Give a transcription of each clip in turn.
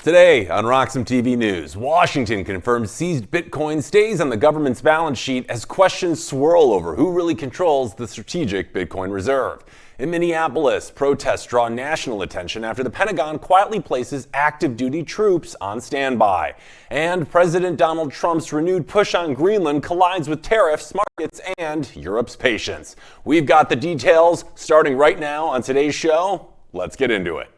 Today on RoxomTV News, Washington confirms seized Bitcoin stays on the government's balance sheet as questions swirl over who really controls the strategic Bitcoin reserve. In Minneapolis, protests draw national attention after the Pentagon quietly places active duty troops on standby. And President Donald Trump's renewed push on Greenland collides with tariffs, markets, and Europe's patience. We've got the details starting right now on today's show. Let's get into it.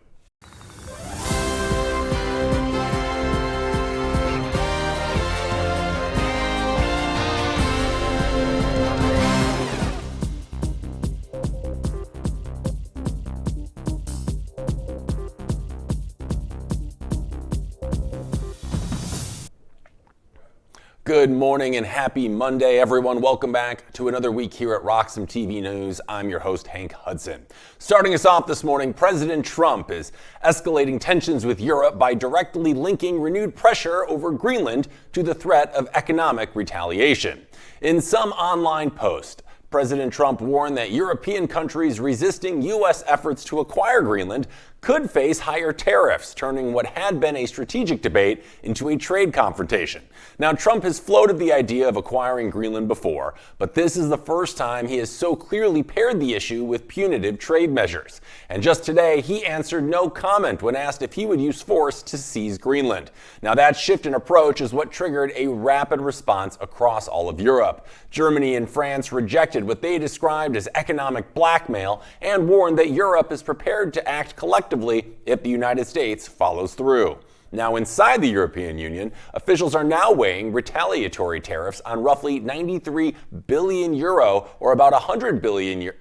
Good morning and happy Monday, everyone. Welcome back to another week here at RoxomTV News. I'm your host, Hank Hudson. Starting us off this morning, President Trump is escalating tensions with Europe by directly linking renewed pressure over Greenland to the threat of economic retaliation. In some online post, President Trump warned that European countries resisting U.S. efforts to acquire Greenland could face higher tariffs, turning what had been a strategic debate into a trade confrontation. Now, Trump has floated the idea of acquiring Greenland before, but this is the first time he has so clearly paired the issue with punitive trade measures. And just today, he answered no comment when asked if he would use force to seize Greenland. Now, that shift in approach is what triggered a rapid response across all of Europe. Germany and France rejected what they described as economic blackmail and warned that Europe is prepared to act collectively if the United States follows through. Now, inside the European Union, officials are now weighing retaliatory tariffs on roughly 93 billion euro, or about $100 billion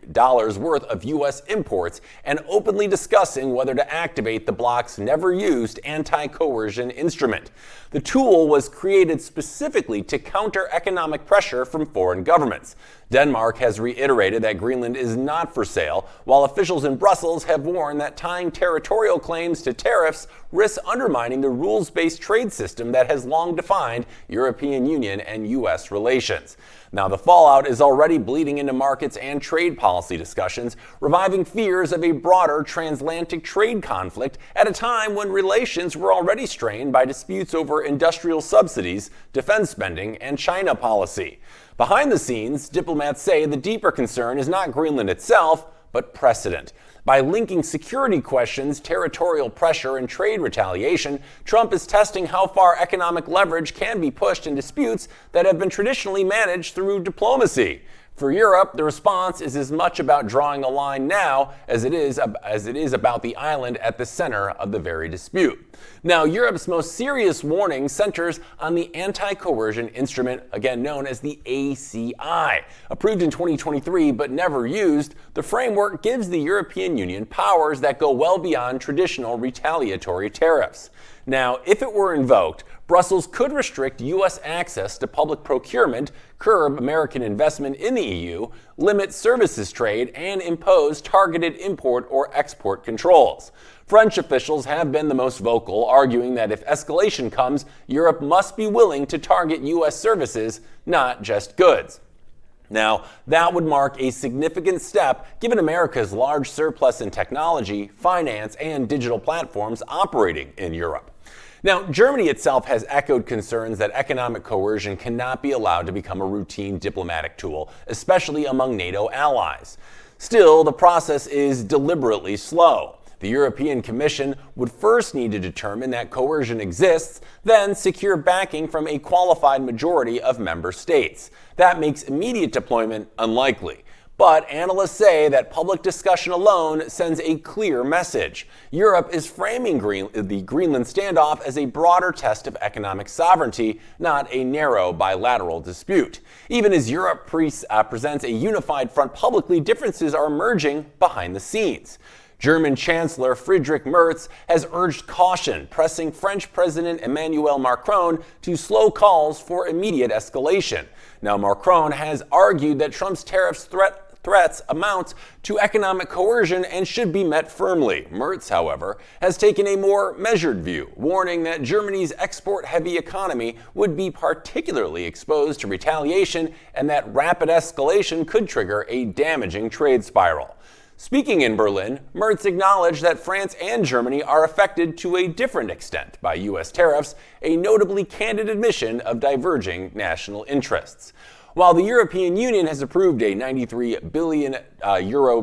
worth of U.S. imports, and openly discussing whether to activate the bloc's never-used anti-coercion instrument. The tool was created specifically to counter economic pressure from foreign governments. Denmark has reiterated that Greenland is not for sale, while officials in Brussels have warned that tying territorial claims to tariffs risks undermining the rules-based trade system that has long defined European Union and U.S. relations. Now, the fallout is already bleeding into markets and trade policy discussions, reviving fears of a broader transatlantic trade conflict at a time when relations were already strained by disputes over industrial subsidies, defense spending, and China policy. Behind the scenes, diplomats say the deeper concern is not Greenland itself, but precedent. By linking security questions, territorial pressure, and trade retaliation, Trump is testing how far economic leverage can be pushed in disputes that have been traditionally managed through diplomacy. For Europe, the response is as much about drawing a line now as it is about the island at the center of the very dispute. Now, Europe's most serious warning centers on the anti-coercion instrument, again known as the ACI. Approved in 2023 but never used, the framework gives the European Union powers that go well beyond traditional retaliatory tariffs. Now, if it were invoked, Brussels could restrict U.S. access to public procurement, curb American investment in the EU, limit services trade, and impose targeted import or export controls. French officials have been the most vocal, arguing that if escalation comes, Europe must be willing to target U.S. services, not just goods. Now, that would mark a significant step given America's large surplus in technology, finance, and digital platforms operating in Europe. Now, Germany itself has echoed concerns that economic coercion cannot be allowed to become a routine diplomatic tool, especially among NATO allies. Still, the process is deliberately slow. The European Commission would first need to determine that coercion exists, then secure backing from a qualified majority of member states. That makes immediate deployment unlikely. But analysts say that public discussion alone sends a clear message. Europe is framing the Greenland standoff as a broader test of economic sovereignty, not a narrow bilateral dispute. Even as Europe presents a unified front publicly, differences are emerging behind the scenes. German Chancellor Friedrich Merz has urged caution, pressing French President Emmanuel Macron to slow calls for immediate escalation. Now, Macron has argued that Trump's tariffs threats amount to economic coercion and should be met firmly. Merz, however, has taken a more measured view, warning that Germany's export-heavy economy would be particularly exposed to retaliation and that rapid escalation could trigger a damaging trade spiral. Speaking in Berlin, Merz acknowledged that France and Germany are affected to a different extent by U.S. tariffs, a notably candid admission of diverging national interests. While the European Union has approved a €93 billion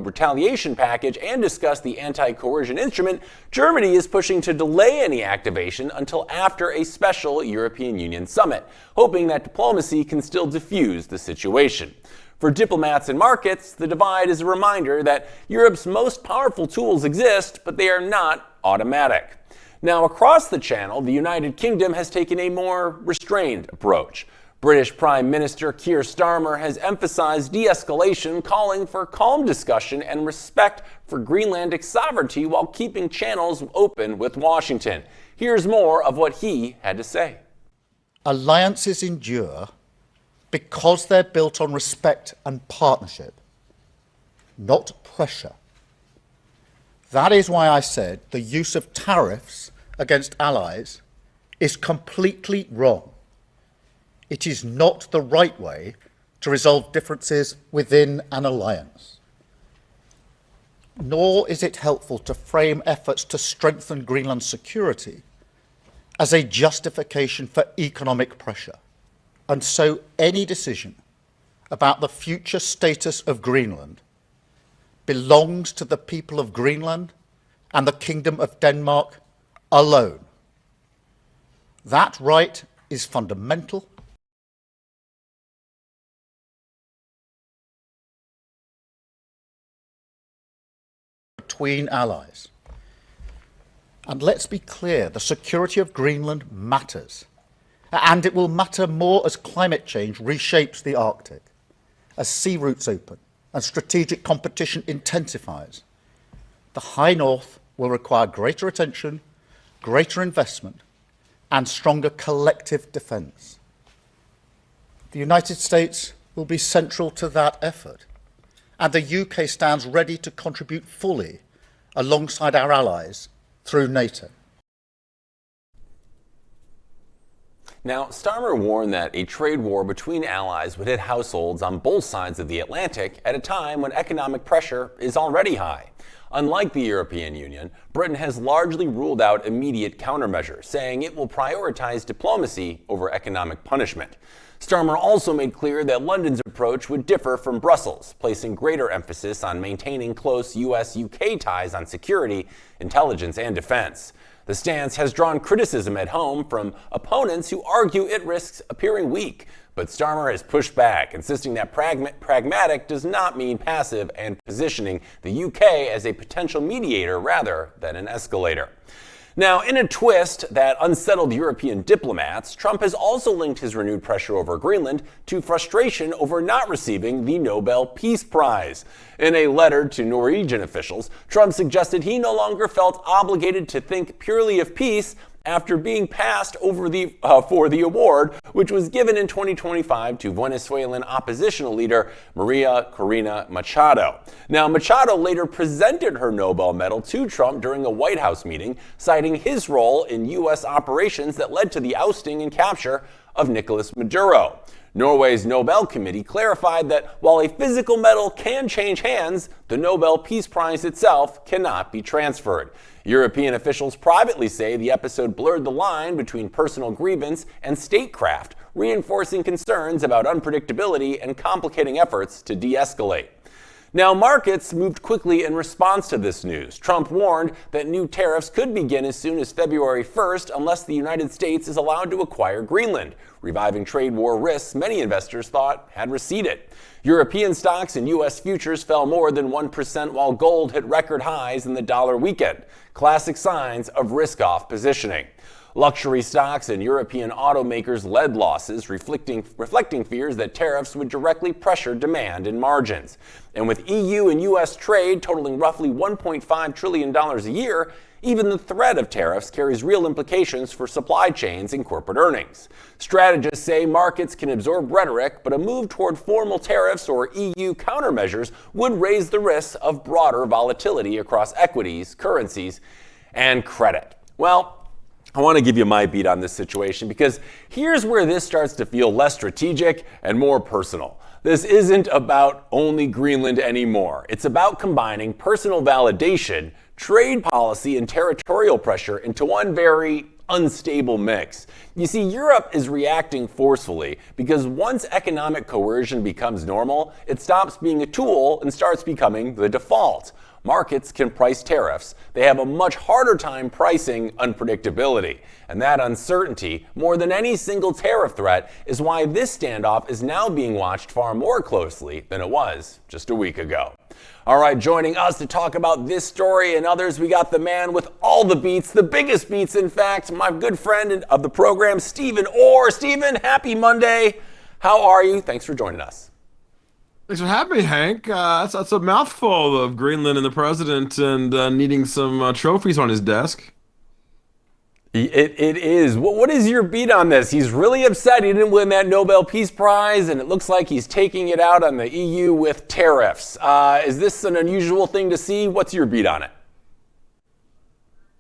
retaliation package and discussed the anti-coercion instrument, Germany is pushing to delay any activation until after a special European Union summit, hoping that diplomacy can still diffuse the situation. For diplomats and markets, the divide is a reminder that Europe's most powerful tools exist, but they are not automatic. Now, across the channel, the United Kingdom has taken a more restrained approach. British Prime Minister Keir Starmer has emphasized de-escalation, calling for calm discussion and respect for Greenlandic sovereignty while keeping channels open with Washington. Here's more of what he had to say. Alliances endure because they're built on respect and partnership, not pressure. That is why I said the use of tariffs against allies is completely wrong. It is not the right way to resolve differences within an alliance. Nor is it helpful to frame efforts to strengthen Greenland's security as a justification for economic pressure. And so any decision about the future status of Greenland belongs to the people of Greenland and the Kingdom of Denmark alone. That right is fundamental between allies. And let's be clear, the security of Greenland matters. And it will matter more as climate change reshapes the Arctic, as sea routes open and strategic competition intensifies. The High North will require greater attention, greater investment, and stronger collective defence. The United States will be central to that effort, and the UK stands ready to contribute fully alongside our allies through NATO. Now, Starmer warned that a trade war between allies would hit households on both sides of the Atlantic at a time when economic pressure is already high. Unlike the European Union, Britain has largely ruled out immediate countermeasures, saying it will prioritize diplomacy over economic punishment. Starmer also made clear that London's approach would differ from Brussels, placing greater emphasis on maintaining close US-UK ties on security, intelligence, and defense. The stance has drawn criticism at home from opponents who argue it risks appearing weak, but Starmer has pushed back, insisting that pragmatic does not mean passive and positioning the UK as a potential mediator rather than an escalator. Now, in a twist that unsettled European diplomats, Trump has also linked his renewed pressure over Greenland to frustration over not receiving the Nobel Peace Prize. In a letter to Norwegian officials, Trump suggested he no longer felt obligated to think purely of peace after being passed over for the award, which was given in 2025 to Venezuelan oppositional leader Maria Corina Machado. Now, Machado later presented her Nobel medal to Trump during a White House meeting, citing his role in U.S. operations that led to the ousting and capture of Nicolas Maduro. Norway's Nobel Committee clarified that while a physical medal can change hands, the Nobel Peace Prize itself cannot be transferred. European officials privately say the episode blurred the line between personal grievance and statecraft, reinforcing concerns about unpredictability and complicating efforts to de-escalate. Now, markets moved quickly in response to this news. Trump warned that new tariffs could begin as soon as February 1st unless the United States is allowed to acquire Greenland, reviving trade war risks many investors thought had receded. European stocks and U.S. futures fell more than 1%, while gold hit record highs in the dollar weekend, classic signs of risk-off positioning. Luxury stocks and European automakers led losses, reflecting fears that tariffs would directly pressure demand and margins. And with EU and US trade totaling roughly $1.5 trillion a year, even the threat of tariffs carries real implications for supply chains and corporate earnings. Strategists say markets can absorb rhetoric, but a move toward formal tariffs or EU countermeasures would raise the risks of broader volatility across equities, currencies, and credit. Well, I want to give you my beat on this situation because here's where this starts to feel less strategic and more personal. this isn't about only Greenland anymore. It's about combining personal validation, trade policy, and territorial pressure into one very unstable mix. You see, Europe is reacting forcefully because once economic coercion becomes normal, it stops being a tool and starts becoming the default. Markets can price tariffs. They have a much harder time pricing unpredictability. And that uncertainty, more than any single tariff threat, is why this standoff is now being watched far more closely than it was just a week ago. All right, joining us to talk about this story and others, we got the man with all the beats, the biggest beats, in fact, my good friend of the program, Stephen Orr. Stephen, happy Monday. How are you? Thanks for joining us. Thanks for having me, Hank. That's a mouthful of Greenland and the president and needing some trophies on his desk. It is. What is your beat on this? He's really upset he didn't win that Nobel Peace Prize, and it looks like he's taking it out on the EU with tariffs. Is this an unusual thing to see? What's your beat on it?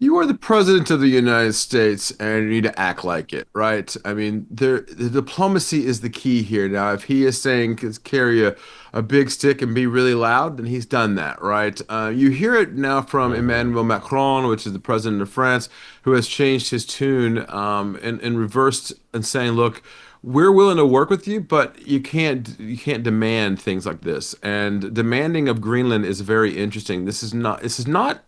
You are the president of the United States, and you need to act like it, right? I mean, the diplomacy is the key here. Now, if he is saying carry a big stick and be really loud, then he's done that, right? You hear it now from Emmanuel Macron, which is the president of France, who has changed his tune and reversed and saying, look, we're willing to work with you, but you can't demand things like this. And demanding of Greenland is very interesting. This is not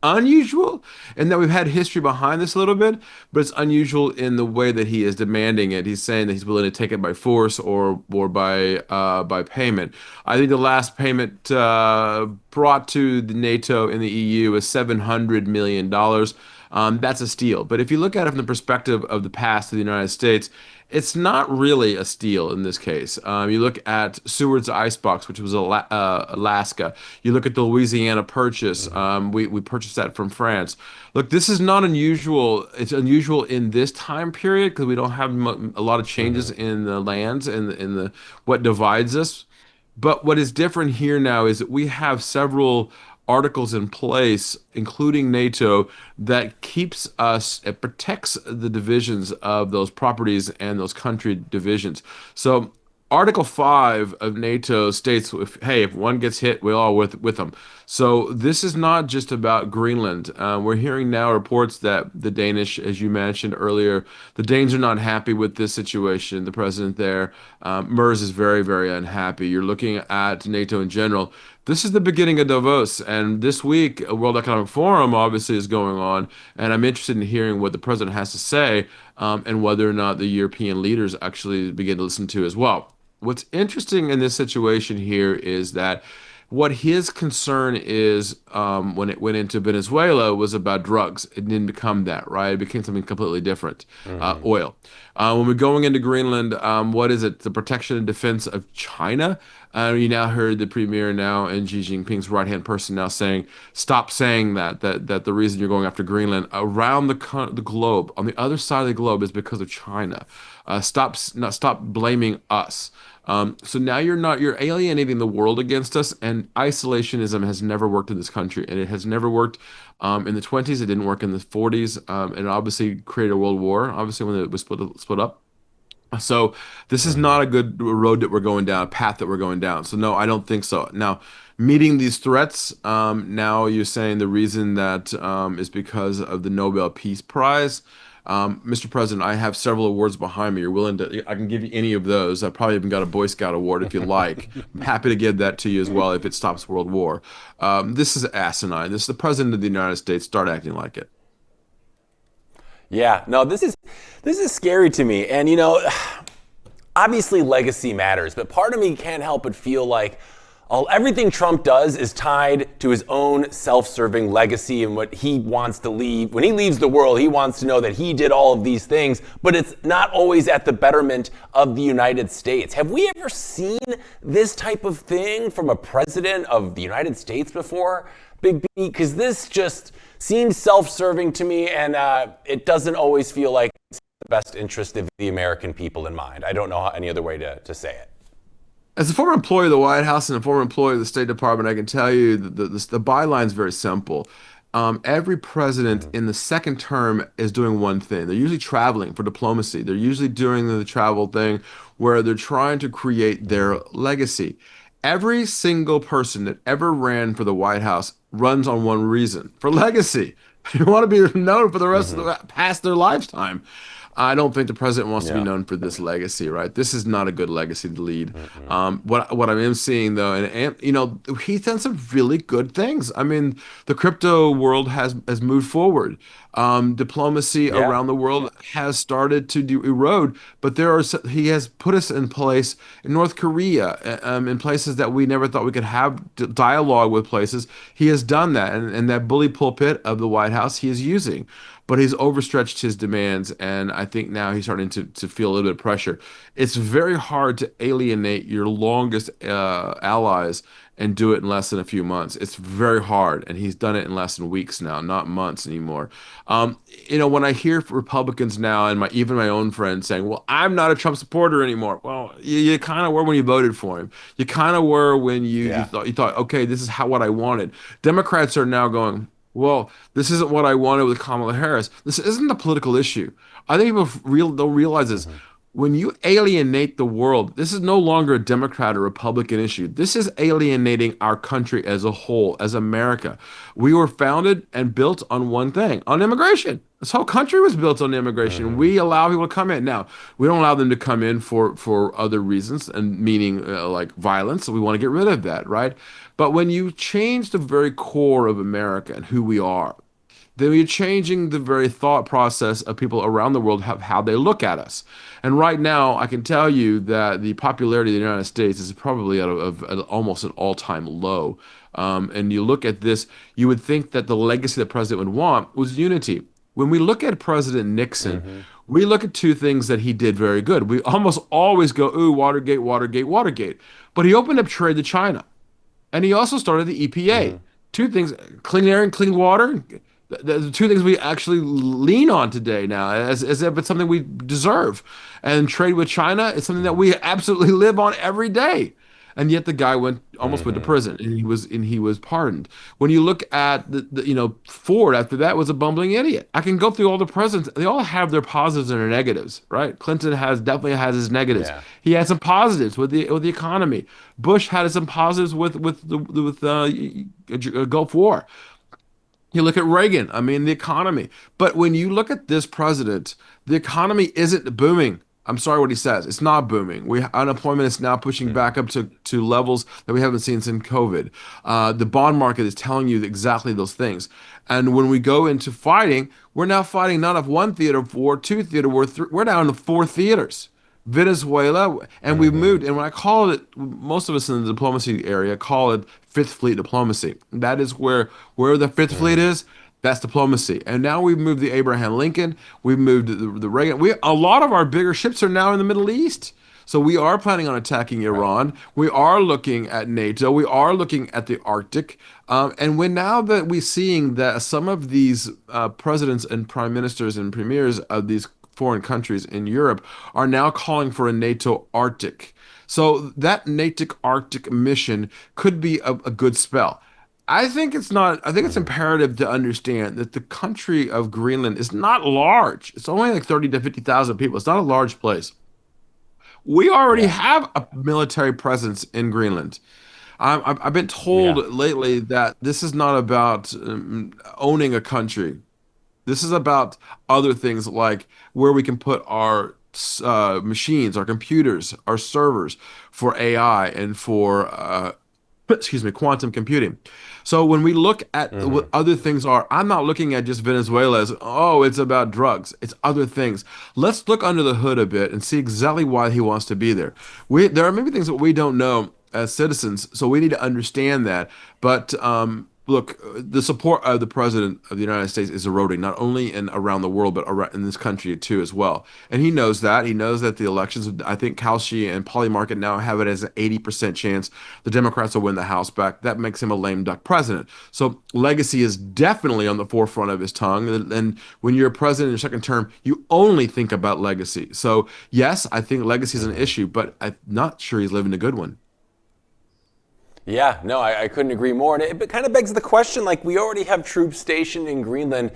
unusual in that we've had history behind this a little bit, but it's unusual in the way that he is demanding it. He's saying that he's willing to take it by force or by payment. I think the last payment brought to the NATO in the EU is $700 million. That's a steal. But if you look at it from the perspective of the past of the United States, it's not really a steal in this case. You look at Seward's Icebox, which was Alaska. You look at the Louisiana Purchase. We purchased that from France. Look, this is not unusual. It's unusual in this time period because we don't have a lot of changes in the lands and in what divides us. But what is different here now is that we have several articles in place, including NATO, that keeps us, it protects the divisions of those properties and those country divisions. So Article 5 of NATO states, if one gets hit, we're all with them. So this is not just about Greenland. We're hearing now reports that the Danish, as you mentioned earlier, the Danes are not happy with this situation. The president there, Merz, is very, very unhappy. You're looking at NATO in general. This is the beginning of Davos, and this week, a World Economic Forum obviously is going on, and I'm interested in hearing what the president has to say and whether or not the European leaders actually begin to listen to as well. What's interesting in this situation here is that what his concern is when it went into Venezuela was about drugs. It didn't become that, right? It became something completely different, oil. When we're going into Greenland, what is it? The protection and defense of China? You now heard the premier now and Xi Jinping's right-hand person now saying, stop saying that the reason you're going after Greenland around the globe, on the other side of the globe, is because of China. Stop blaming us. So now you're alienating the world against us, and isolationism has never worked in this country, and it has never worked in the 20s. It didn't work in the 40s, and it obviously created a world war, obviously when it was split up. So this is not a good road that we're going down, a path that we're going down. So no, I don't think so. Now, meeting these threats, now you're saying the reason that is because of the Nobel Peace Prize. Mr. President, I have several awards behind me. You're willing to, I can give you any of those. I probably even got a Boy Scout award if you like. I'm happy to give that to you as well if it stops World War. This is asinine. This is the President of the United States. Start acting like it. Yeah, no, this is scary to me. And, obviously legacy matters, but part of me can't help but feel like everything Trump does is tied to his own self-serving legacy and what he wants to leave. When he leaves the world, he wants to know that he did all of these things, but it's not always at the betterment of the United States. Have we ever seen this type of thing from a president of the United States before, Big B? Because this just seems self-serving to me, and it doesn't always feel like it's the best interest of the American people in mind. I don't know any other way to say it. As a former employee of the White House and a former employee of the State Department, I can tell you that the byline is very simple. Every president in the second term is doing one thing. They're usually traveling for diplomacy. They're usually doing the travel thing where they're trying to create their legacy. Every single person that ever ran for the White House runs on one reason, for legacy. They want to be known for the rest of the past their lifetime. I don't think the president wants to be Yeah. known for this legacy, right? This is not a good legacy to lead. What I am seeing though, and he's done some really good things. I mean, the crypto world has moved forward. Diplomacy Yeah. around the world has started to erode, but he has put us in place in North Korea, in places that we never thought we could have dialogue with places. He has done that, and that bully pulpit of the White House he is using. But he's overstretched his demands, and I think now he's starting to feel a little bit of pressure. It's very hard to alienate your longest allies and do it in less than a few months. It's very hard, and he's done it in less than weeks now, not months anymore. When I hear Republicans now and even my own friends saying, "Well, I'm not a Trump supporter anymore." Well, you kind of were when you voted for him. You kind of were when you Yeah. thought, okay, this is what I wanted. Democrats are now going, well, this isn't what I wanted with Kamala Harris. This isn't a political issue. I think people don't realize this. When you alienate the world, this is no longer a Democrat or Republican issue. This is alienating our country as a whole, as America. We were founded and built on one thing, on immigration. This whole country was built on immigration. We allow people to come in. Now, we don't allow them to come in for other reasons, and meaning like violence. So we want to get rid of that, right? But when you change the very core of America and who we are, then you're changing the very thought process of people around the world, how they look at us. And right now, I can tell you that the popularity of the United States is probably at almost an all-time low. And you look at this, you would think that the legacy the president would want was unity. When we look at President Nixon, we look at two things that he did very good. We almost always go, ooh, Watergate, Watergate, Watergate. But he opened up trade to China. And he also started the EPA. Two things, clean air and clean water. The two things we actually lean on today now, as if it's something we deserve. And trade with China is something that we absolutely live on every day. And yet the guy almost went to prison, and he was pardoned. When you look at Ford after that was a bumbling idiot. I can go through all the presidents; they all have their positives and their negatives, right? Clinton definitely has his negatives. Yeah. He had some positives with the economy. Bush had some positives with Gulf War. You look at Reagan, I mean, the economy. But when you look at this president, the economy isn't booming. I'm sorry what he says. It's not booming. Unemployment is now pushing back up to levels that we haven't seen since COVID. The bond market is telling you exactly those things. And when we go into fighting, we're now fighting not of one theater war, two theater war, we're now in the four theaters. Venezuela, and we've moved. And when I call it, most of us in the diplomacy area call it Fifth Fleet diplomacy. That is where the Fifth Fleet is. That's diplomacy. And now we've moved the Abraham Lincoln. We've moved the Reagan. A lot of our bigger ships are now in the Middle East. So we are planning on attacking Iran. We are looking at NATO. We are looking at the Arctic. And when now that we're seeing that some of these presidents and prime ministers and premiers of these foreign countries in Europe are now calling for a NATO Arctic. So that NATO Arctic mission could be a good spell. I think it's not, I think it's imperative to understand that the country of Greenland is not large. It's only like 30 to 50,000 people. It's not a large place. We already Yeah. have a military presence in Greenland. I've been told Yeah. lately that this is not about owning a country. This is about other things like where we can put our machines, our computers, our servers for AI and for excuse me, quantum computing. So when we look at what other things are, I'm not looking at just Venezuela as, oh, it's about drugs. It's other things. Let's look under the hood a bit and see exactly why he wants to be there. There are maybe things that we don't know as citizens, so we need to understand that. But look, the support of the president of the United States is eroding, not only around the world, but around in this country too as well. And he knows that. He knows that the elections, I think Kalshi and Polymarket now have it as an 80% chance the Democrats will win the House back. That makes him a lame duck president. So legacy is definitely on the forefront of his tongue. And when you're a president in your second term, you only think about legacy. So yes, I think legacy is an issue, but I'm not sure he's living a good one. Yeah, no, I couldn't agree more. And it kind of begs the question, like, we already have troops stationed in Greenland.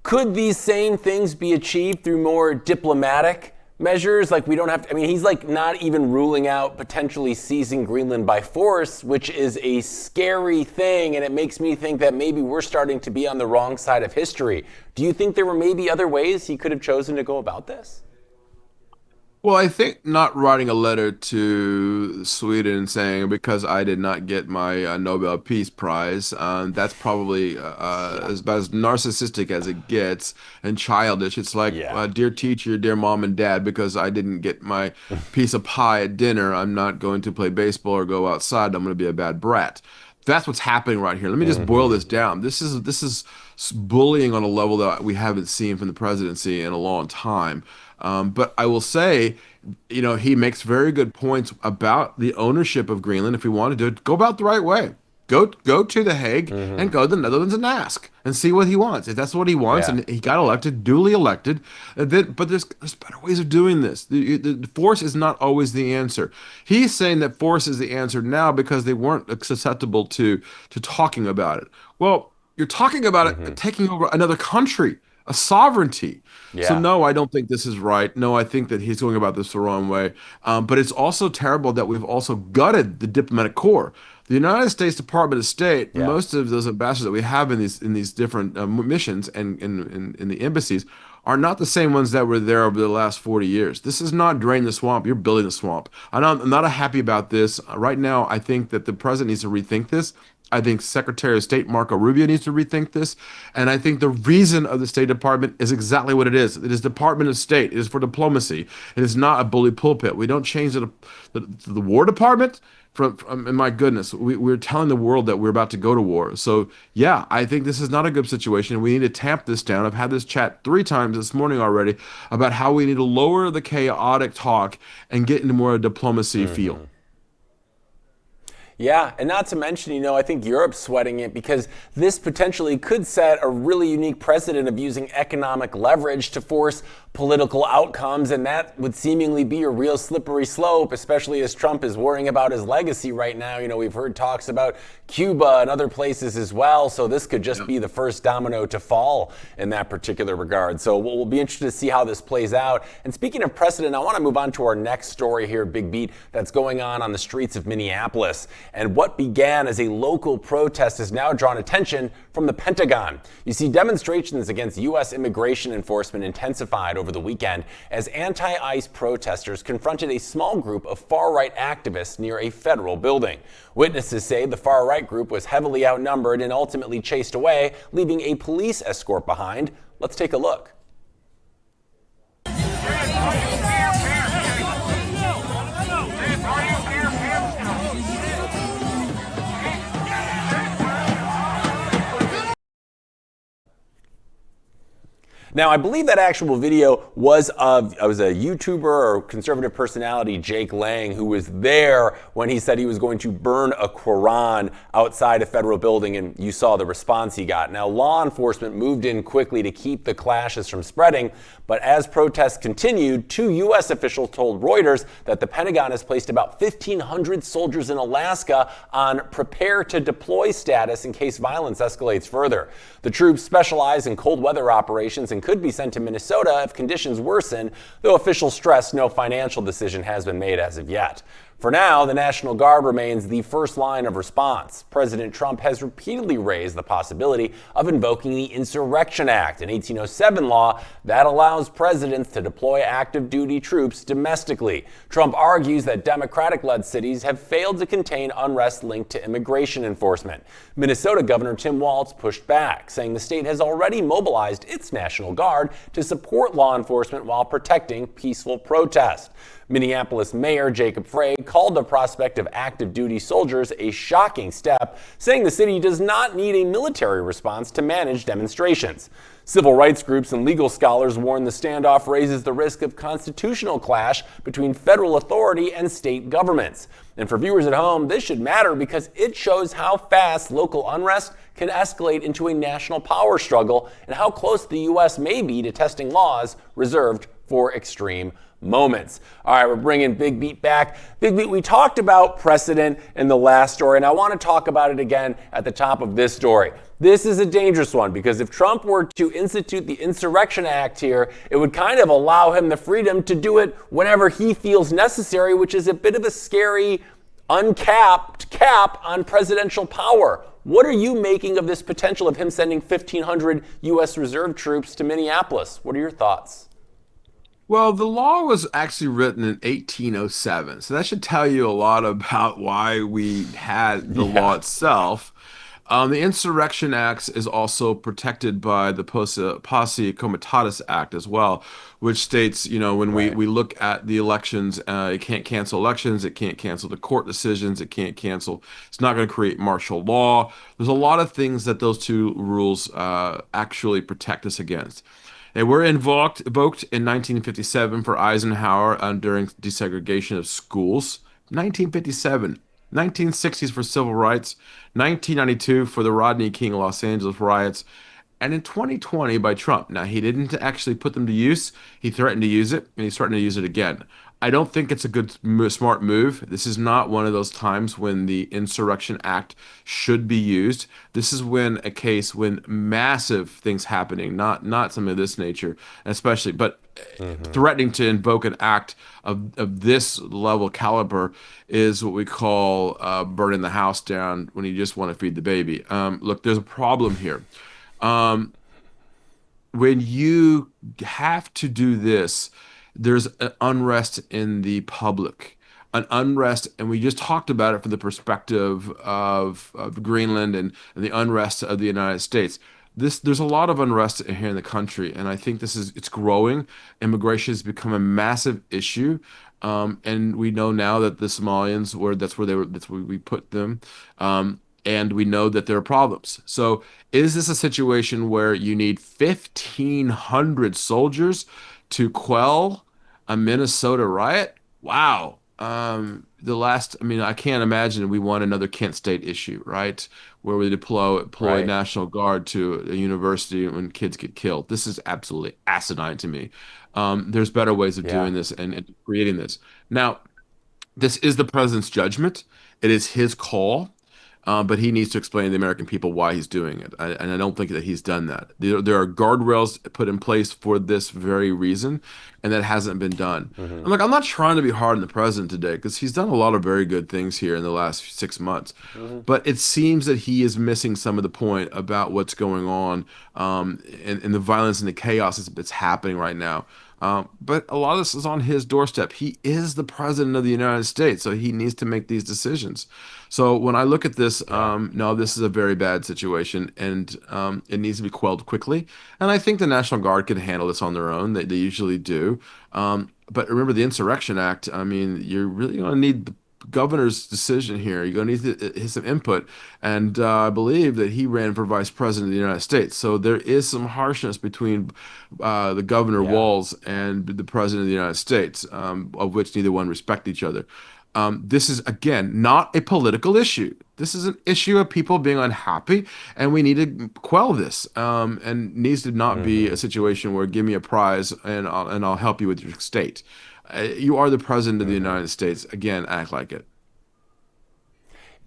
Could these same things be achieved through more diplomatic measures? Like, we don't have to, I mean, he's like not even ruling out potentially seizing Greenland by force, which is a scary thing. And it makes me think that maybe we're starting to be on the wrong side of history. Do you think there were maybe other ways he could have chosen to go about this? Well, I think not writing a letter to Sweden saying because I did not get my Nobel Peace Prize, that's probably about as narcissistic as it gets and childish. It's like, Yeah. dear teacher, dear mom and dad, because I didn't get my piece of pie at dinner, I'm not going to play baseball or go outside. I'm going to be a bad brat. That's what's happening right here. Let me just boil this down. This is bullying on a level that we haven't seen from the presidency in a long time. But I will say, he makes very good points about the ownership of Greenland. If we want to do it, go about the right way. Go to The Hague and go to the Netherlands and ask and see what he wants. If that's what he wants, Yeah. and he got elected, duly elected, but there's better ways of doing this. The force is not always the answer. He's saying that force is the answer now because they weren't susceptible to talking about it. Well, you're talking about it taking over another country, a sovereignty. Yeah. So no, I don't think this is right. No, I think that he's going about this the wrong way. But it's also terrible that we've also gutted the diplomatic corps. The United States Department of State, Yeah. most of those ambassadors that we have in these different missions and in the embassies are not the same ones that were there over the last 40 years. This is not drain the swamp. You're building the swamp. I'm not happy about this. Right now, I think that the president needs to rethink this. I think Secretary of State Marco Rubio needs to rethink this. And I think the reason of the State Department is exactly what it is. It is Department of State. It is for diplomacy. It is not a bully pulpit. We don't change the War Department and my goodness, we're telling the world that we're about to go to war. So yeah, I think this is not a good situation. We need to tamp this down. I've had this chat 3 times this morning already about how we need to lower the chaotic talk and get into more diplomacy feel. Yeah, and not to mention, I think Europe's sweating it because this potentially could set a really unique precedent of using economic leverage to force political outcomes, and that would seemingly be a real slippery slope, especially as Trump is worrying about his legacy right now. We've heard talks about Cuba and other places as well, so this could just be the first domino to fall in that particular regard. So we'll be interested to see how this plays out. And speaking of precedent, I want to move on to our next story here, Big Beat, that's going on the streets of Minneapolis. And what began as a local protest has now drawn attention from the Pentagon. You see, demonstrations against U.S. immigration enforcement intensified over the weekend as anti-ICE protesters confronted a small group of far-right activists near a federal building. Witnesses say the far-right group was heavily outnumbered and ultimately chased away, leaving a police escort behind. Let's take a look. Now, I believe that actual video was of a YouTuber or conservative personality, Jake Lang, who was there when he said he was going to burn a Quran outside a federal building, and you saw the response he got. Now, law enforcement moved in quickly to keep the clashes from spreading, but as protests continued, 2 U.S. officials told Reuters that the Pentagon has placed about 1,500 soldiers in Alaska on prepare to deploy status in case violence escalates further. The troops specialize in cold weather operations and could be sent to Minnesota if conditions worsen, though officials stress no financial decision has been made as of yet. For now, the National Guard remains the first line of response. President Trump has repeatedly raised the possibility of invoking the Insurrection Act, an 1807 law that allows presidents to deploy active duty troops domestically. Trump argues that Democratic-led cities have failed to contain unrest linked to immigration enforcement. Minnesota Governor Tim Walz pushed back, saying the state has already mobilized its National Guard to support law enforcement while protecting peaceful protest. Minneapolis Mayor Jacob Frey called the prospect of active duty soldiers a shocking step, saying the city does not need a military response to manage demonstrations. Civil rights groups and legal scholars warn the standoff raises the risk of constitutional clash between federal authority and state governments. And for viewers at home, this should matter because it shows how fast local unrest can escalate into a national power struggle and how close the U.S. may be to testing laws reserved for extreme moments. All right, we're bringing Big Beat back. Big Beat, we talked about precedent in the last story, and I want to talk about it again at the top of this story. This is a dangerous one because if Trump were to institute the Insurrection Act here, it would kind of allow him the freedom to do it whenever he feels necessary, which is a bit of a scary, uncapped cap on presidential power. What are you making of this potential of him sending 1,500 U.S. Reserve troops to Minneapolis? What are your thoughts? Well, the law was actually written in 1807, so that should tell you a lot about why we had the law itself. The Insurrection Act is also protected by the Posse Comitatus Act as well, which states, when we look at the elections, it can't cancel elections, it can't cancel the court decisions, it can't cancel, it's not going to create martial law. There's a lot of things that those two rules actually protect us against. They were invoked in 1957 for Eisenhower during desegregation of schools. 1957. 1960s for civil rights. 1992 for the Rodney King Los Angeles riots. And in 2020 by Trump. Now, he didn't actually put them to use. He threatened to use it, and he's starting to use it again. I don't think it's a good, smart move. This is not one of those times when the Insurrection Act should be used. This is when a case when massive things happening, not some of this nature, especially, but threatening to invoke an act of this level caliber is what we call burning the house down when you just want to feed the baby. Look, there's a problem here. When you have to do this, there's an unrest in the public, an unrest, and we just talked about it from the perspective of Greenland and the unrest of the United States. There's a lot of unrest here in the country, and I think it's growing. Immigration has become a massive issue, and we know now that the Somalians that's where we put them. And we know that there are problems. So is this a situation where you need 1,500 soldiers to quell a Minnesota riot? Wow. I can't imagine we want another Kent State issue, right? Where we deploy National Guard to a university when kids get killed. This is absolutely asinine to me. There's better ways of doing this and creating this. Now, this is the president's judgment. It is his call. But he needs to explain to the American people why he's doing it. And I don't think that he's done that. There are guardrails put in place for this very reason, and that hasn't been done. I'm not trying to be hard on the president today because he's done a lot of very good things here in the last 6 months. But it seems that he is missing some of the point about what's going on and the violence and the chaos that's happening right now. But a lot of this is on his doorstep. He is the president of the United States, so he needs to make these decisions. So when I look at this, no, this is a very bad situation, and it needs to be quelled quickly. And I think the National Guard can handle this on their own. They usually do. But remember the Insurrection Act. I mean, you're really going to need the governor's decision here. You're going to need some input. And I believe that he ran for vice president of the United States. So there is some harshness between the governor Walz and the president of the United States, of which neither one respect each other. This is, again, not a political issue. This is an issue of people being unhappy, and we need to quell this. And needs to not be a situation where give me a prize and I'll help you with your state. You are the president of the United States. Again, act like it.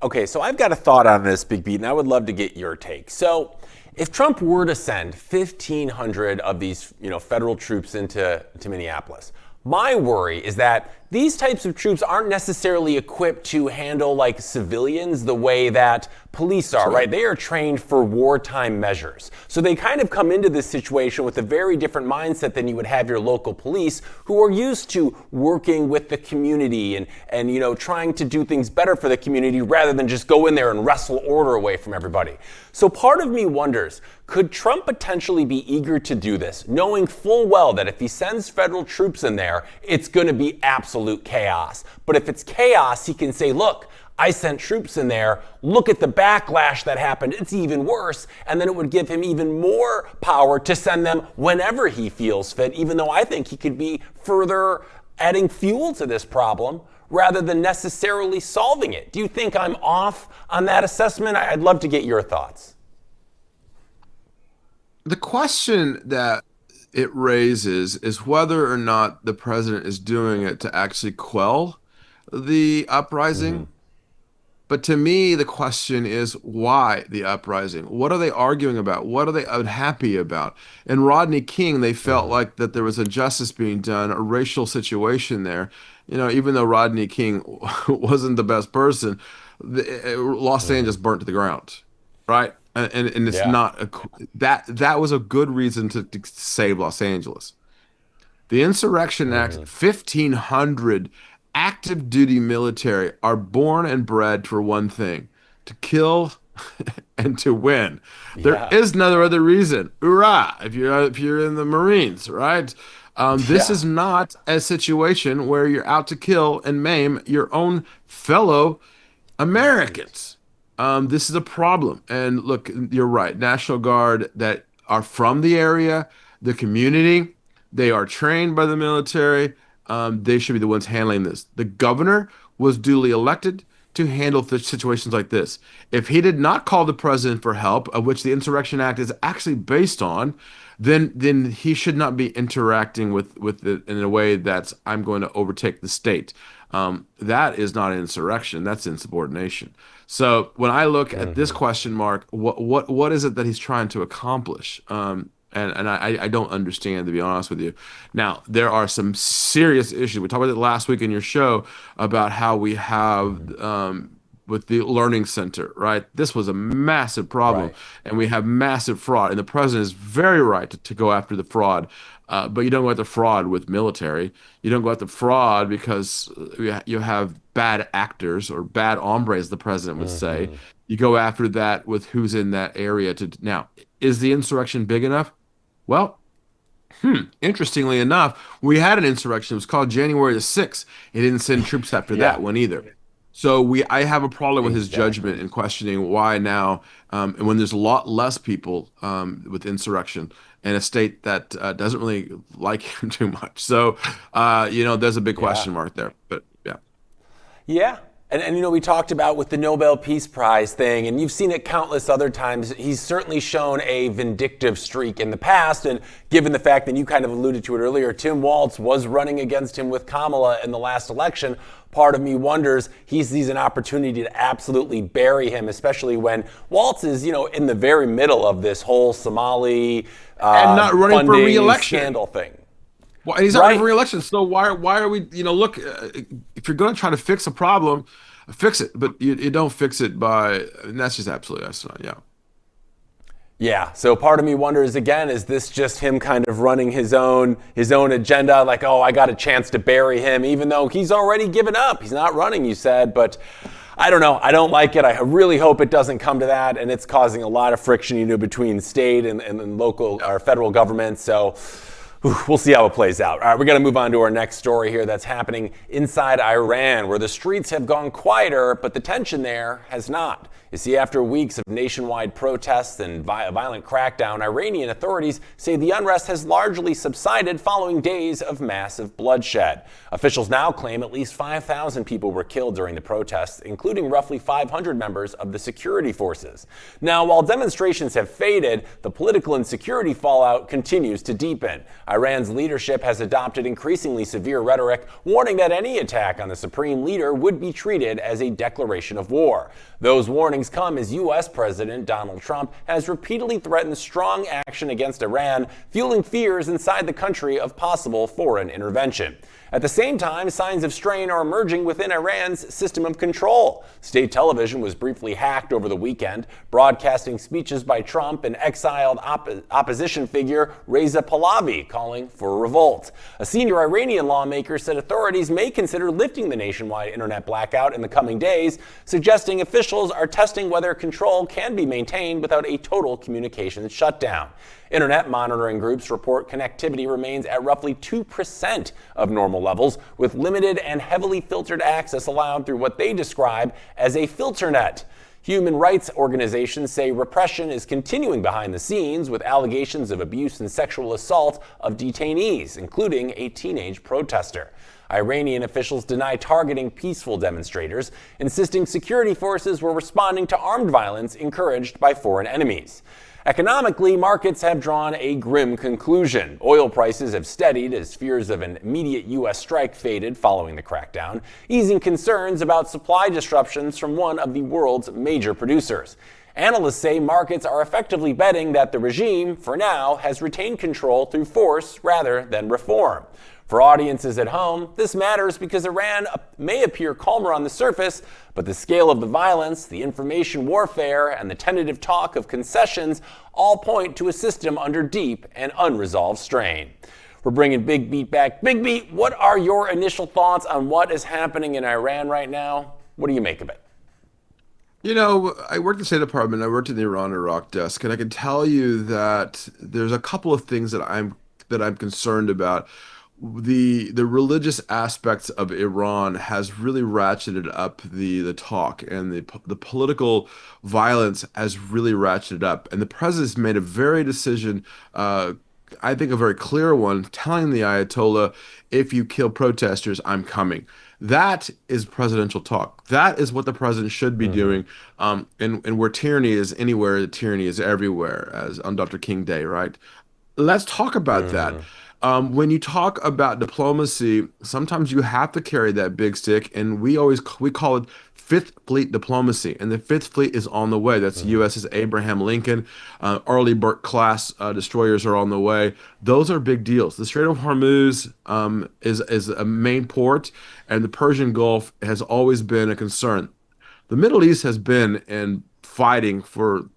Okay, so I've got a thought on this, Big Beat, and I would love to get your take. So if Trump were to send 1,500 of these, federal troops into Minneapolis, my worry is that these types of troops aren't necessarily equipped to handle like civilians the way that police are, right? They are trained for wartime measures. So they kind of come into this situation with a very different mindset than you would have your local police, who are used to working with the community and trying to do things better for the community rather than just go in there and wrestle order away from everybody. So part of me wonders, could Trump potentially be eager to do this, knowing full well that if he sends federal troops in there, it's going to be absolute chaos. But if it's chaos, he can say, look, I sent troops in there. Look at the backlash that happened. It's even worse. And then it would give him even more power to send them whenever he feels fit, even though I think he could be further adding fuel to this problem rather than necessarily solving it. Do you think I'm off on that assessment? I'd love to get your thoughts. The question that it raises is whether or not the president is doing it to actually quell the uprising. But to me, the question is why the uprising? What are they arguing about? What are they unhappy about? In Rodney King, they felt like that there was injustice being done, a racial situation there. You know, even though Rodney King wasn't the best person, Los Angeles burnt to the ground, right? And it's Yeah. not that was a good reason to save Los Angeles. The Insurrection Act, 1,500 active duty military are born and bred for one thing, to kill and to win. There Yeah. is no other reason. Hoorah! If you're in the Marines, right? This Yeah. is not a situation where you're out to kill and maim your own fellow Americans. This is a problem. And look, you're right. National Guard that are from the area, the community, they are trained by the military. They should be the ones handling this. The governor was duly elected to handle situations like this. If he did not call the president for help, of which the Insurrection Act is actually based on, then he should not be interacting with it in a way that's I'm going to overtake the state. That is not insurrection. That's insubordination. So when I look at this question mark, what is it that he's trying to accomplish? And I don't understand, to be honest with you. Now, there are some serious issues. We talked about it last week in your show about how we have with the Learning Center, right? This was a massive problem, Right. and we have massive fraud. And the president is very right to go after the fraud. But you don't go after fraud with military. You don't go after fraud because you have bad actors or bad hombres, the president would say. You go after that with who's in that area. Now, is the insurrection big enough? Well, interestingly enough, we had an insurrection. It was called January the 6th. It didn't send troops after that one either. So I have a problem with his judgment in questioning why now, and when there's a lot less people with insurrection in a state that doesn't really like him too much. So, there's a big question mark there. But yeah. Yeah. And we talked about with the Nobel Peace Prize thing, and you've seen it countless other times. He's certainly shown a vindictive streak in the past, and given the fact that you kind of alluded to it earlier, Tim Walz was running against him with Kamala in the last election. Part of me wonders he sees an opportunity to absolutely bury him, especially when Walz is, in the very middle of this whole Somali And not running for funding re-election. scandal thing. Well, and he's not running for re-election, so why are we, look, if you're going to try to fix a problem, fix it, but you don't fix it by, and that's just absolutely asinine, yeah. Yeah, so part of me wonders again, is this just him kind of running his own agenda, like, oh, I got a chance to bury him, even though he's already given up. He's not running, you said, but I don't know. I don't like it. I really hope it doesn't come to that, and it's causing a lot of friction, between state and local or federal government, so we'll see how it plays out. All right, we're going to move on to our next story here that's happening inside Iran, where the streets have gone quieter, but the tension there has not. You see, after weeks of nationwide protests and violent crackdown, Iranian authorities say the unrest has largely subsided following days of massive bloodshed. Officials now claim at least 5,000 people were killed during the protests, including roughly 500 members of the security forces. Now, while demonstrations have faded, the political and security fallout continues to deepen. Iran's leadership has adopted increasingly severe rhetoric, warning that any attack on the supreme leader would be treated as a declaration of war. Those warnings come as U.S. President Donald Trump has repeatedly threatened strong action against Iran, fueling fears inside the country of possible foreign intervention. At the same time, signs of strain are emerging within Iran's system of control. State television was briefly hacked over the weekend, broadcasting speeches by Trump and exiled opposition figure Reza Pahlavi calling for a revolt. A senior Iranian lawmaker said authorities may consider lifting the nationwide internet blackout in the coming days, suggesting officials are testing whether control can be maintained without a total communications shutdown. Internet monitoring groups report connectivity remains at roughly 2% of normal levels, with limited and heavily filtered access allowed through what they describe as a filter net. Human rights organizations say repression is continuing behind the scenes, with allegations of abuse and sexual assault of detainees, including a teenage protester. Iranian officials deny targeting peaceful demonstrators, insisting security forces were responding to armed violence encouraged by foreign enemies. Economically, markets have drawn a grim conclusion. Oil prices have steadied as fears of an immediate U.S. strike faded following the crackdown, easing concerns about supply disruptions from one of the world's major producers. Analysts say markets are effectively betting that the regime, for now, has retained control through force rather than reform. For audiences at home, this matters because Iran may appear calmer on the surface, but the scale of the violence, the information warfare, and the tentative talk of concessions all point to a system under deep and unresolved strain. We're bringing Big Beat back. Big Beat, what are your initial thoughts on what is happening in Iran right now? What do you make of it? You know, I worked in the State Department, I worked in the Iran-Iraq desk, and I can tell you that there's a couple of things that I'm concerned about. The religious aspects of Iran has really ratcheted up the talk, and the political violence has really ratcheted up. And the president's made a very decision, I think a very clear one, telling the Ayatollah, if you kill protesters, I'm coming. That is presidential talk. That is what the president should be doing. And where tyranny is anywhere, tyranny is everywhere, as on Dr. King Day, right? Let's talk about that. When you talk about diplomacy, sometimes you have to carry that big stick, and we call it Fifth Fleet diplomacy, and the Fifth Fleet is on the way. That's the US's Abraham Lincoln, Arleigh Burke class destroyers are on the way. Those are big deals. The Strait of Hormuz is a main port, and the Persian Gulf has always been a concern. The Middle East has been in fighting for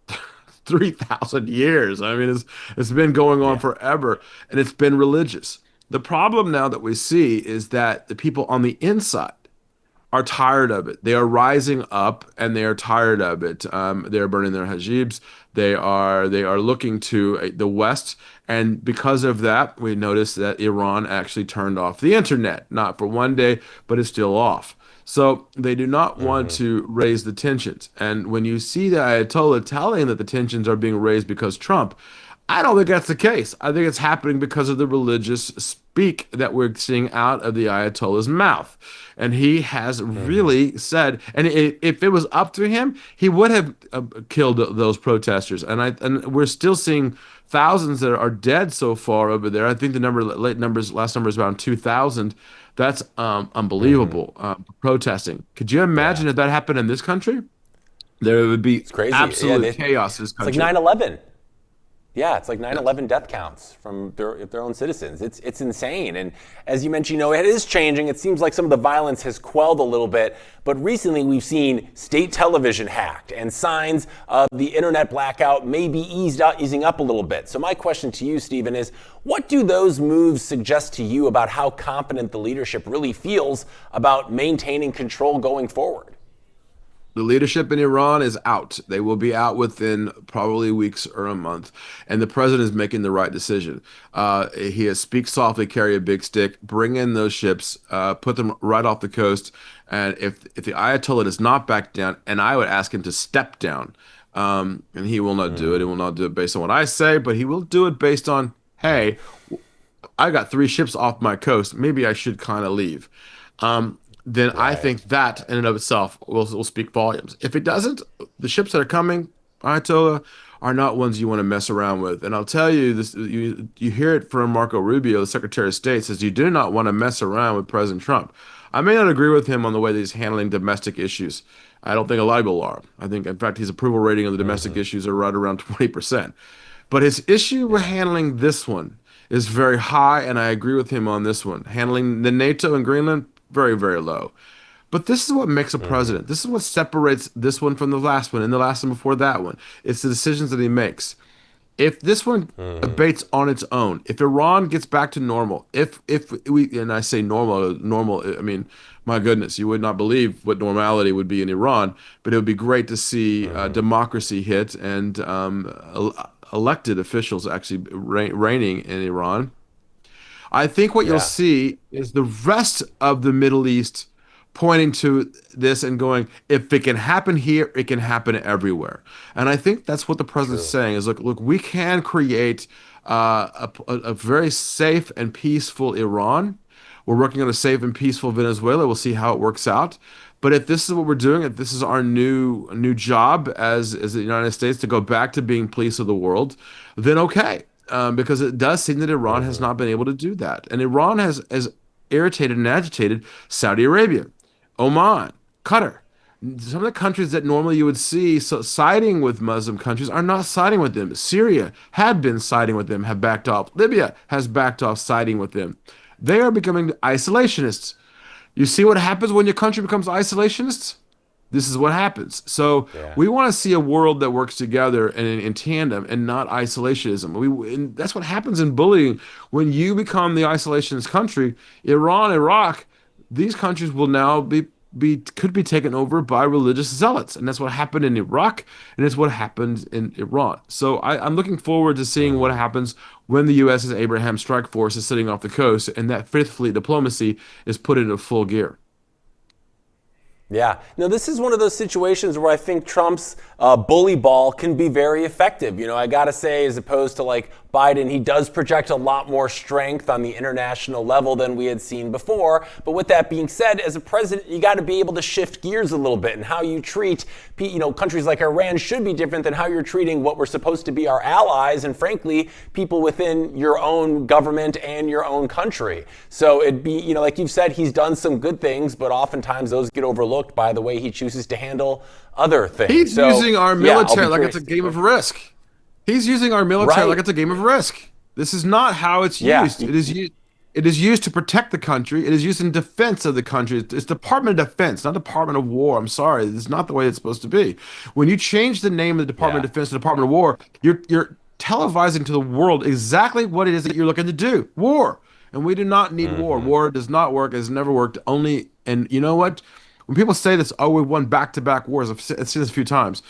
3,000 years. I mean, it's been going on forever, and it's been religious. The problem now that we see is that the people on the inside are tired of it. They are rising up, and they are tired of it. They are burning their hijabs. They are looking to the West, and because of that, we noticed that Iran actually turned off the internet, not for one day, but it's still off. So they do not want to raise the tensions. And when you see the Ayatollah telling that the tensions are being raised because Trump, I don't think that's the case. I think it's happening because of the religious speak that we're seeing out of the Ayatollah's mouth. And he has really said, and if it was up to him, he would have killed those protesters. And we're still seeing thousands that are dead so far over there. I think the last number is around 2,000. That's unbelievable. Protesting. Could you imagine if that happened in this country? There would be absolute chaos in this country. It's like 9/11. Yeah, it's like 9/11 death counts from their own citizens. It's insane. And as you mentioned, it is changing. It seems like some of the violence has quelled a little bit. But recently we've seen state television hacked and signs of the internet blackout may be easing up a little bit. So my question to you, Stephen, is what do those moves suggest to you about how confident the leadership really feels about maintaining control going forward? The leadership in Iran is out. They will be out within probably weeks or a month. And the president is making the right decision. He has speak softly, carry a big stick, bring in those ships, put them right off the coast. And if the Ayatollah does not back down, and I would ask him to step down, and he will not do it. He will not do it based on what I say, but he will do it based on, hey, I got 3 ships off my coast. Maybe I should kind of leave. Then I think that in and of itself will speak volumes. If it doesn't, the ships that are coming, Ayatollah, are not ones you want to mess around with. And I'll tell you this: you hear it from Marco Rubio, the Secretary of State, says you do not want to mess around with President Trump. I may not agree with him on the way that he's handling domestic issues. I don't think a lot of people are. I think, in fact, his approval rating of the domestic issues are right around 20%. But his issue with handling this one is very high, and I agree with him on this one. Handling the NATO and Greenland, very, very low. But this is what makes a president. This is what separates this one from the last one and the last one before that one. It's the decisions that he makes. If this one abates on its own, if Iran gets back to normal, if we, and I say normal, I mean, my goodness, you would not believe what normality would be in Iran, but it would be great to see democracy hit and elected officials actually reigning in Iran. I think what you'll see is the rest of the Middle East pointing to this and going, if it can happen here, it can happen everywhere. And I think that's what the president's saying is, look, we can create a very safe and peaceful Iran We're working on a safe and peaceful Venezuela. We'll see how it works out. But if this is what we're doing, if this is our new job as the United States to go back to being police of the world, then okay. Because it does seem that Iran has not been able to do that. And Iran has irritated and agitated Saudi Arabia, Oman, Qatar. Some of the countries that normally you would see siding with Muslim countries are not siding with them. Syria had been siding with them, have backed off. Libya has backed off siding with them. They are becoming isolationists. You see what happens when your country becomes isolationist? This is what happens. So we want to see a world that works together and in tandem and not isolationism. And that's what happens in bullying. When you become the isolationist country, Iran, Iraq, these countries will now could be taken over by religious zealots. And that's what happened in Iraq, and it's what happened in Iran. So I'm looking forward to seeing what happens when the US's Abraham Strike Force is sitting off the coast and that Fifth Fleet diplomacy is put into full gear. Yeah. Now, this is one of those situations where I think Trump's bully ball can be very effective. You know, I got to say, as opposed to like Biden, he does project a lot more strength on the international level than we had seen before. But with that being said, as a president, you got to be able to shift gears a little bit, and how you treat, countries like Iran should be different than how you're treating what were supposed to be our allies, and frankly, people within your own government and your own country. So it'd be, like you've said, he's done some good things, but oftentimes those get overlooked by the way he chooses to handle other things. He's using our military like it's a game of Risk. He's using our military like it's a game of Risk. This is not how it's used. It is used to protect the country. It is used in defense of the country. It's Department of Defense, not Department of War. I'm sorry. This is not the way it's supposed to be. When you change the name of the Department of Defense to Department of War, you're televising to the world exactly what it is that you're looking to do. War. And we do not need war. War does not work. It has never worked. And you know what? When people say this, we won back-to-back wars, I've seen this a few times.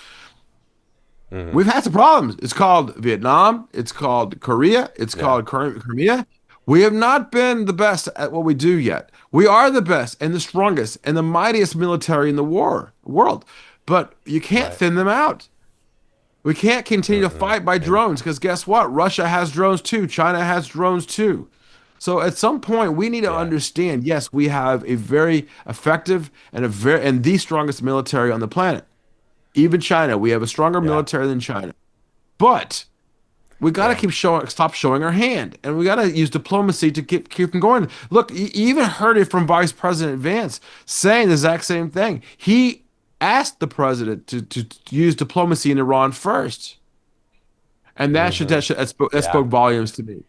We've had some problems. It's called Vietnam. It's called Korea. It's called Crimea. We have not been the best at what we do yet. We are the best and the strongest and the mightiest military in the world. But you can't thin them out. We can't continue to fight by drones, because guess what? Russia has drones too. China has drones too. So at some point, we need to understand, yes, we have a very effective and the strongest military on the planet. Even China, we have a stronger military than China. But we got to stop showing our hand, and we got to use diplomacy to keep them going. Look, you even heard it from Vice President Vance saying the exact same thing. He asked the president to use diplomacy in Iran first, and that spoke volumes to me.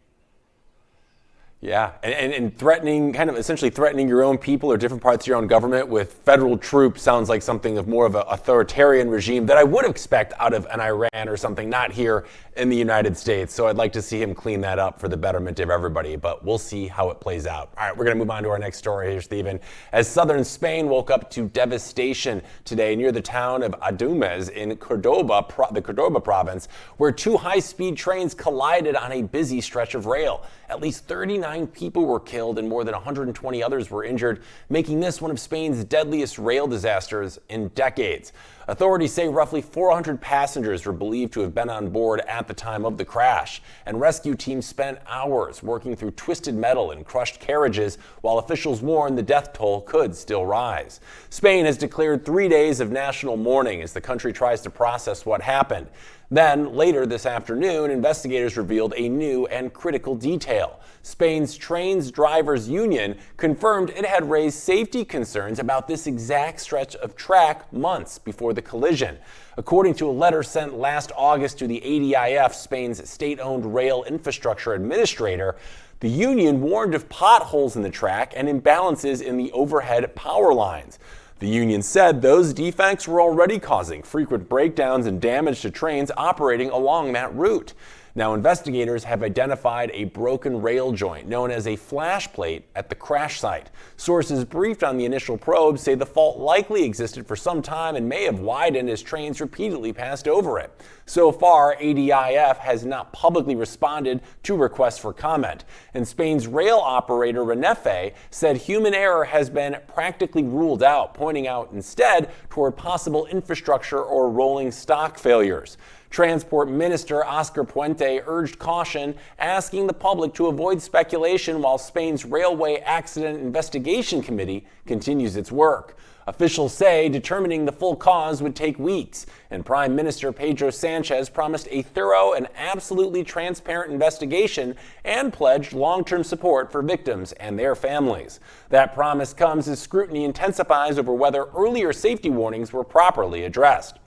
Yeah, and threatening, essentially threatening your own people or different parts of your own government with federal troops sounds like something of more of an authoritarian regime that I would expect out of an Iran or something, not here in the United States. So I'd like to see him clean that up for the betterment of everybody, but we'll see how it plays out. All right, we're going to move on to our next story here, Stephen. As southern Spain woke up to devastation today near the town of Adumes in the Cordoba province, where two high-speed trains collided on a busy stretch of rail. At least 39 people were killed and more than 120 others were injured, making this one of Spain's deadliest rail disasters in decades. Authorities say roughly 400 passengers were believed to have been on board at the time of the crash, and rescue teams spent hours working through twisted metal and crushed carriages, while officials warn the death toll could still rise. Spain has declared 3 days of national mourning as the country tries to process what happened. Then, later this afternoon, investigators revealed a new and critical detail. Spain's Trains Drivers Union confirmed it had raised safety concerns about this exact stretch of track months before the collision. According to a letter sent last August to the ADIF, Spain's state-owned rail infrastructure administrator, the union warned of potholes in the track and imbalances in the overhead power lines. The union said those defects were already causing frequent breakdowns and damage to trains operating along that route. Now, investigators have identified a broken rail joint known as a flash plate at the crash site. Sources briefed on the initial probe say the fault likely existed for some time and may have widened as trains repeatedly passed over it. So far, ADIF has not publicly responded to requests for comment. And Spain's rail operator Renfe said human error has been practically ruled out, pointing out instead toward possible infrastructure or rolling stock failures. Transport Minister Oscar Puente urged caution, asking the public to avoid speculation while Spain's Railway Accident Investigation Committee continues its work. Officials say determining the full cause would take weeks, and Prime Minister Pedro Sanchez promised a thorough and absolutely transparent investigation and pledged long-term support for victims and their families. That promise comes as scrutiny intensifies over whether earlier safety warnings were properly addressed.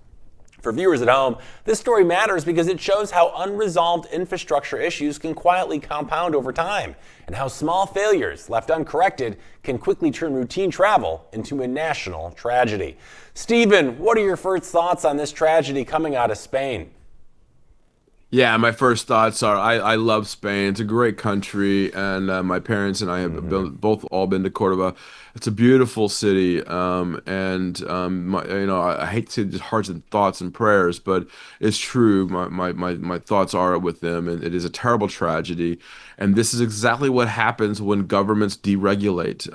For viewers at home, this story matters because it shows how unresolved infrastructure issues can quietly compound over time, and how small failures left uncorrected can quickly turn routine travel into a national tragedy. Stephen, what are your first thoughts on this tragedy coming out of Spain? Yeah, my first thoughts are I love Spain. It's a great country, and my parents and I have both all been to Cordoba. It's a beautiful city, and I hate to say just hearts and thoughts and prayers, but it's true. My thoughts are with them, and it is a terrible tragedy. And this is exactly what happens when governments deregulate.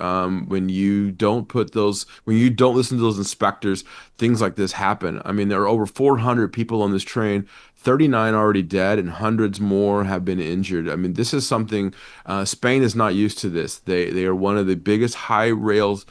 When you don't listen to those inspectors, things like this happen. I mean, there are over 400 people on this train. 39 already dead and hundreds more have been injured. I mean, this is something Spain is not used to this. They are one of the biggest high rails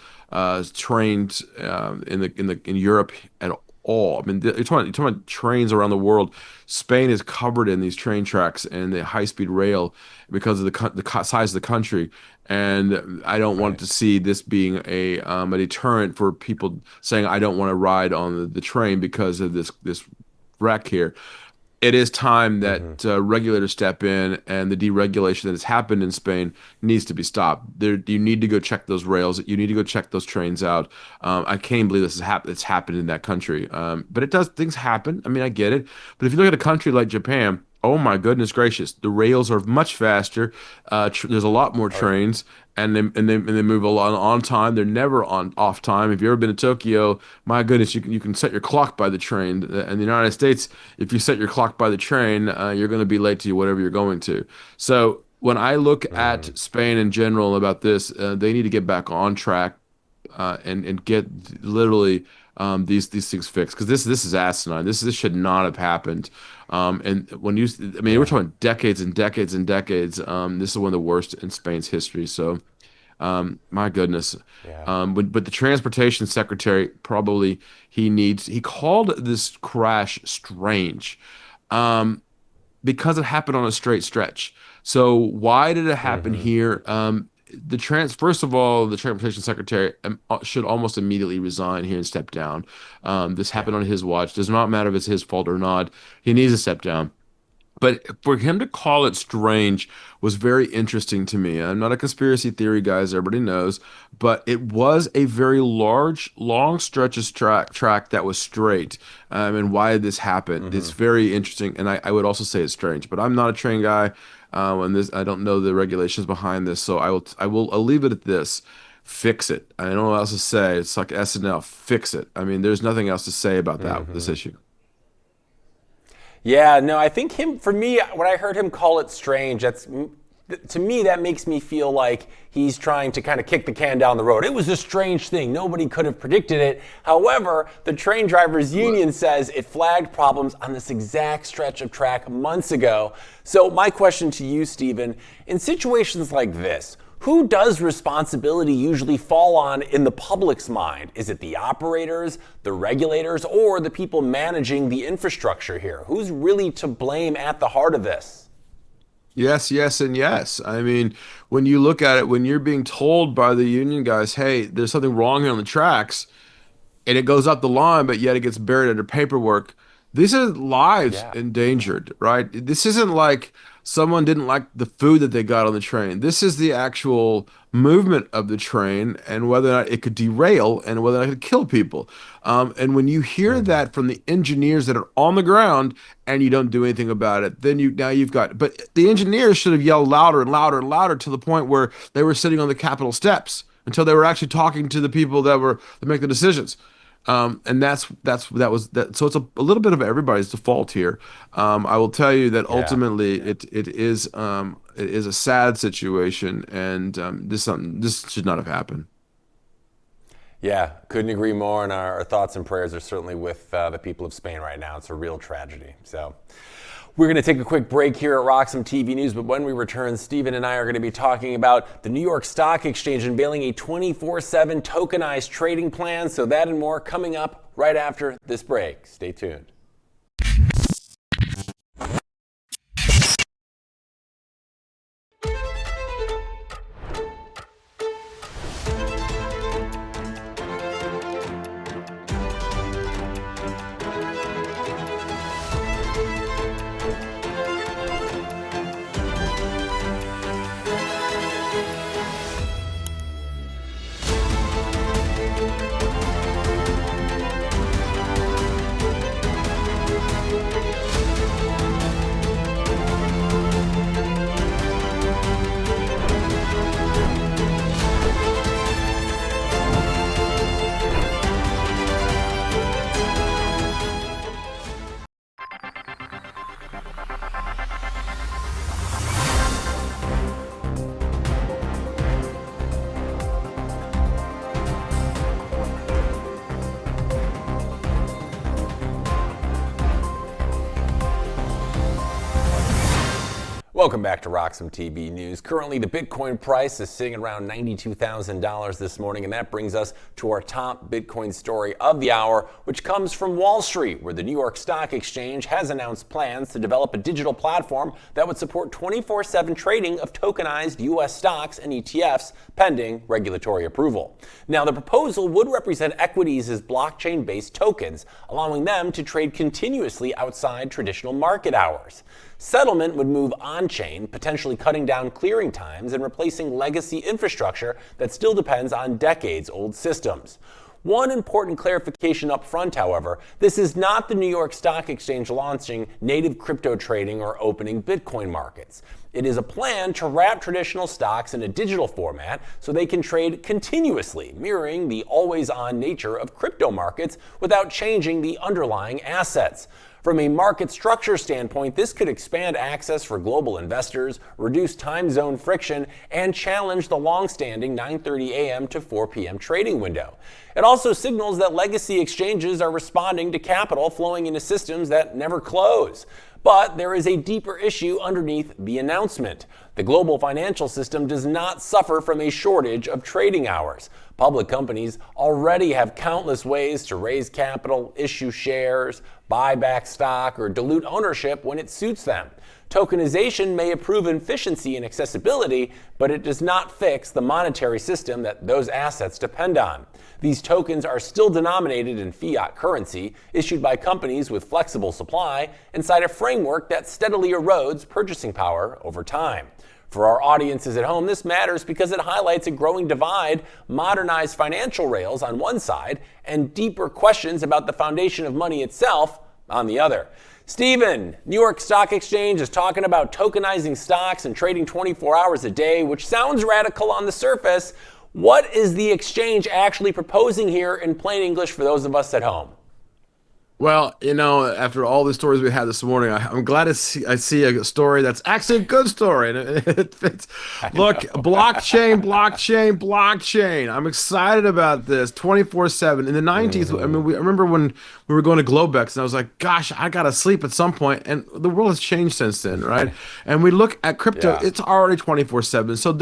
trains in Europe at all. I mean, you're talking about trains around the world. Spain is covered in these train tracks and the high-speed rail because of the size of the country. And I don't want to see this being a deterrent for people saying I don't want to ride on the train because of this wreck here. It is time that regulators step in, and the deregulation that has happened in Spain needs to be stopped. You need to go check those rails. You need to go check those trains out. I can't believe it's happened in that country. But things happen. I mean, I get it. But if you look at a country like Japan, oh my goodness gracious, the rails are much faster. There's a lot more trains, and they move a lot on time. They're never on off time. If you've ever been to Tokyo, my goodness, you can set your clock by the train. In the United States, if you set your clock by the train, you're going to be late to whatever you're going to. So when I look at Spain in general about this, they need to get back on track and get literally these things fixed, because this is asinine. This should not have happened. We're talking decades and decades and decades. This is one of the worst in Spain's history. So, my goodness. Yeah. But the transportation secretary he called this crash strange, because it happened on a straight stretch. So why did it happen here? First of all, the transportation secretary should almost immediately resign here and step down. This happened on his watch. Does not matter if it's his fault or not. He needs to step down. But for him to call it strange was very interesting to me. I'm not a conspiracy theory guy, as everybody knows, but it was a very long stretch of track that was straight. And why did this happen? It's very interesting, and I would also say it's strange. But I'm not a train guy. I don't know the regulations behind this, so I'll leave it at this. Fix it. I don't know what else to say. It's like SNL. Fix it. I mean, there's nothing else to say about this issue. Yeah, no, I think for me, when I heard him call it strange, to me, that makes me feel like he's trying to kind of kick the can down the road. It was a strange thing. Nobody could have predicted it. However, the train drivers union says it flagged problems on this exact stretch of track months ago. So my question to you, Stephen, in situations like this, who does responsibility usually fall on in the public's mind? Is it the operators, the regulators, or the people managing the infrastructure here? Who's really to blame at the heart of this? Yes, yes, and yes. I mean, when you look at it, when you're being told by the union guys, hey, there's something wrong here on the tracks, and it goes up the line, but yet it gets buried under paperwork, these are lives endangered, right? This isn't like someone didn't like the food that they got on the train. This is the actual movement of the train and whether or not it could derail and whether or not it could kill people. And when you hear that from the engineers that are on the ground and you don't do anything about it, then but the engineers should have yelled louder and louder and louder to the point where they were sitting on the Capitol steps until they were actually talking to the people that make the decisions. And that was that. So it's a little bit of everybody's default here. I will tell you that ultimately it is a sad situation, and this should not have happened. Yeah, couldn't agree more. And our thoughts and prayers are certainly with the people of Spain right now. It's a real tragedy. So we're going to take a quick break here at Roxom TV News. But when we return, Stephen and I are going to be talking about the New York Stock Exchange unveiling a 24/7 tokenized trading plan. So that and more coming up right after this break. Stay tuned. Welcome back to Roxom TV News. Currently, the Bitcoin price is sitting around $92,000 this morning, and that brings us to our top Bitcoin story of the hour, which comes from Wall Street, where the New York Stock Exchange has announced plans to develop a digital platform that would support 24/7 trading of tokenized U.S. stocks and ETFs pending regulatory approval. Now, the proposal would represent equities as blockchain-based tokens, allowing them to trade continuously outside traditional market hours. Settlement would move on-chain, potentially cutting down clearing times and replacing legacy infrastructure that still depends on decades-old systems. One important clarification up front, however, this is not the New York Stock Exchange launching native crypto trading or opening Bitcoin markets. It is a plan to wrap traditional stocks in a digital format so they can trade continuously, mirroring the always-on nature of crypto markets without changing the underlying assets. From a market structure standpoint, this could expand access for global investors, reduce time zone friction, and challenge the long-standing 9:30 a.m. to 4 p.m. trading window. It also signals that legacy exchanges are responding to capital flowing into systems that never close. But there is a deeper issue underneath the announcement. The global financial system does not suffer from a shortage of trading hours. Public companies already have countless ways to raise capital, issue shares, buy back stock, or dilute ownership when it suits them. Tokenization may improve efficiency and accessibility, but it does not fix the monetary system that those assets depend on. These tokens are still denominated in fiat currency, issued by companies with flexible supply, inside a framework that steadily erodes purchasing power over time. For our audiences at home, this matters because it highlights a growing divide, modernized financial rails on one side, and deeper questions about the foundation of money itself on the other. Stephen, New York Stock Exchange is talking about tokenizing stocks and trading 24 hours a day, which sounds radical on the surface. What is the exchange actually proposing here in plain English for those of us at home? Well, after all the stories we had this morning, I'm glad I see a story that's actually a good story. And it fits. Look, blockchain. I'm excited about this 24/7. In the 90s, I remember when we were going to Globex, and I was like, gosh, I got to sleep at some point. And the world has changed since then, right? And we look at crypto, it's already 24/7. So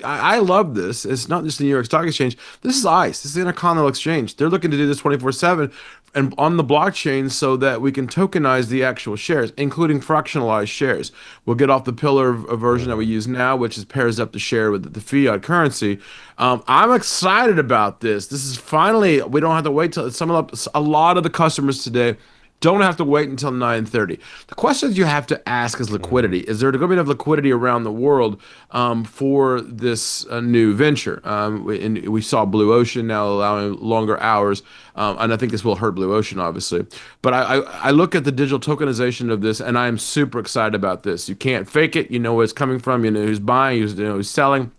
I love this. It's not just the New York Stock Exchange. This is ICE. This is the Intercontinental Exchange. They're looking to do this 24/7. And on the blockchain so that we can tokenize the actual shares, including fractionalized shares. We'll get off the pillar version that we use now, which is pairs up the share with the fiat currency. I'm excited about this. This is finally, we don't have to wait till a lot of the customers today don't have to wait until 9:30. The questions you have to ask is liquidity. Is there going to be enough liquidity around the world for this new venture? We saw Blue Ocean now allowing longer hours, and I think this will hurt Blue Ocean, obviously. But I look at the digital tokenization of this, and I am super excited about this. You can't fake it. You know where it's coming from. You know who's buying, who's selling.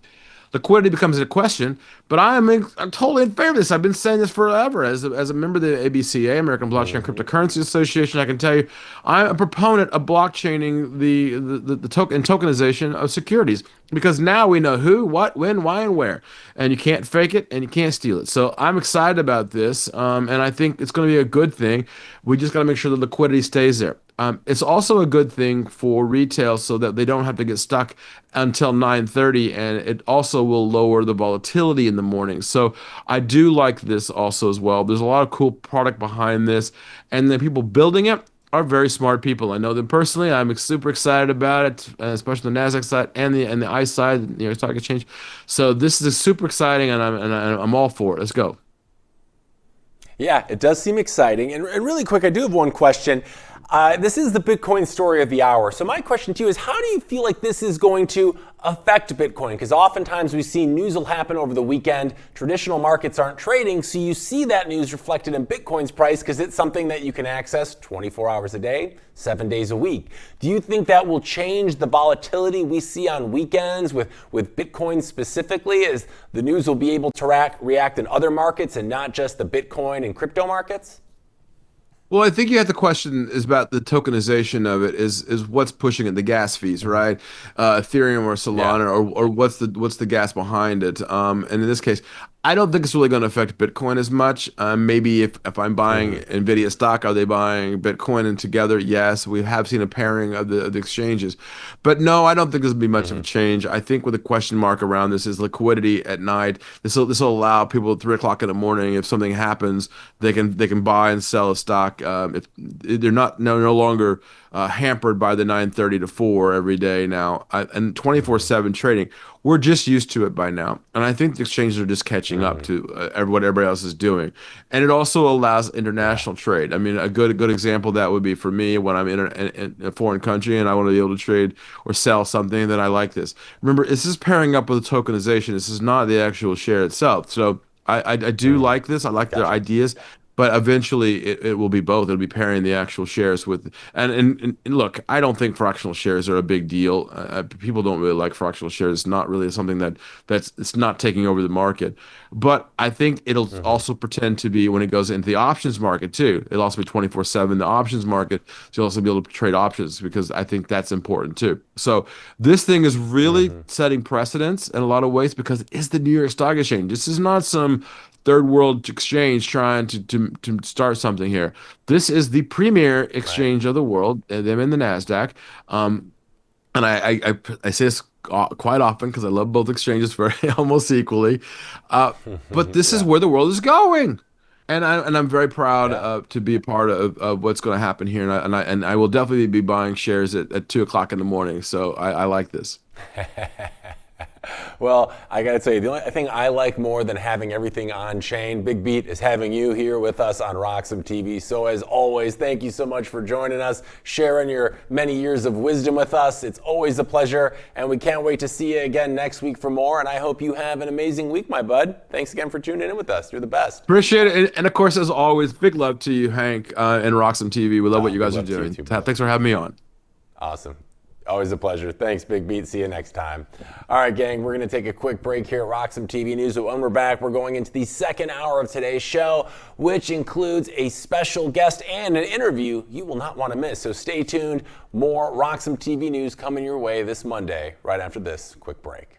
liquidity becomes a question. But I'm totally in favor of this. I've been saying this forever as a member of the ABCA, American Blockchain and Cryptocurrency Association. I can tell you, I'm a proponent of blockchaining the tokenization of securities, because now we know who, what, when, why, and where, and you can't fake it and you can't steal it. So I'm excited about this, and I think it's going to be a good thing. We just got to make sure the liquidity stays there. It's also a good thing for retail so that they don't have to get stuck until 9:30, and it also will lower the volatility in the morning. So I do like this also as well. There's a lot of cool product behind this, and the people building it are very smart people. I know them personally. I'm super excited about it, especially the Nasdaq side and the ICE side, the New York Stock Exchange. So this is super exciting, and I'm all for it. Let's go. Yeah, it does seem exciting. And really quick, I do have one question. This is the Bitcoin story of the hour. So my question to you is, how do you feel like this is going to affect Bitcoin? Because oftentimes we see news will happen over the weekend. Traditional markets aren't trading, so you see that news reflected in Bitcoin's price because it's something that you can access 24 hours a day, 7 days a week. Do you think that will change the volatility we see on weekends with Bitcoin specifically, as the news will be able to react in other markets and not just the Bitcoin and crypto markets? Well, I think you have the question is about the tokenization of it, is what's pushing it, the gas fees, right? Ethereum or Solana, or what's the gas behind it? And in this case, I don't think it's really going to affect Bitcoin as much. Maybe if I'm buying Nvidia stock, are they buying Bitcoin and together? Yes, we have seen a pairing of the exchanges, but no, I don't think there's going to be much of a change. I think with a question mark around this is liquidity at night. This will allow people at 3 o'clock in the morning, if something happens, they can buy and sell a stock. If they're no longer hampered by the 9:30 to 4 every day now, and 24/7 trading. We're just used to it by now, and I think the exchanges are just catching up to what everybody else is doing. And it also allows international trade. I mean, a good example of that would be for me when I'm in a foreign country and I want to be able to trade or sell something. Then I like this. Remember, this is pairing up with tokenization. This is not the actual share itself. So I do like this. I like their ideas. But eventually, it will be both. It'll be pairing the actual shares with, and look, I don't think fractional shares are a big deal. People don't really like fractional shares. It's not really something it's not taking over the market. But I think it'll also pretend to be when it goes into the options market too. It'll also be 24/7 the options market. So you'll also be able to trade options, because I think that's important too. So this thing is really setting precedents in a lot of ways, because it is the New York Stock Exchange. This is not some third world exchange trying to start something here. This is the premier exchange of the world, them and the Nasdaq. And I say this quite often because I love both exchanges very almost equally. But this is where the world is going. And I'm very proud to be a part of what's going to happen here. And I will definitely be buying shares at 2 o'clock in the morning. So I like this. Well, I got to tell you, the only thing I like more than having everything on chain, Big Beat, is having you here with us on Roxom TV. So as always, thank you so much for joining us, sharing your many years of wisdom with us. It's always a pleasure, and we can't wait to see you again next week for more. And I hope you have an amazing week, my bud. Thanks again for tuning in with us. You're the best. Appreciate it. And of course, as always, big love to you, Hank, and Roxom TV. We love what you guys are doing. Thanks for having me on. Awesome. Always a pleasure. Thanks, Big Beat. See you next time. All right, gang, we're going to take a quick break here at Roxom TV News. But when we're back, we're going into the second hour of today's show, which includes a special guest and an interview you will not want to miss. So stay tuned. More Roxom TV News coming your way this Monday, right after this quick break.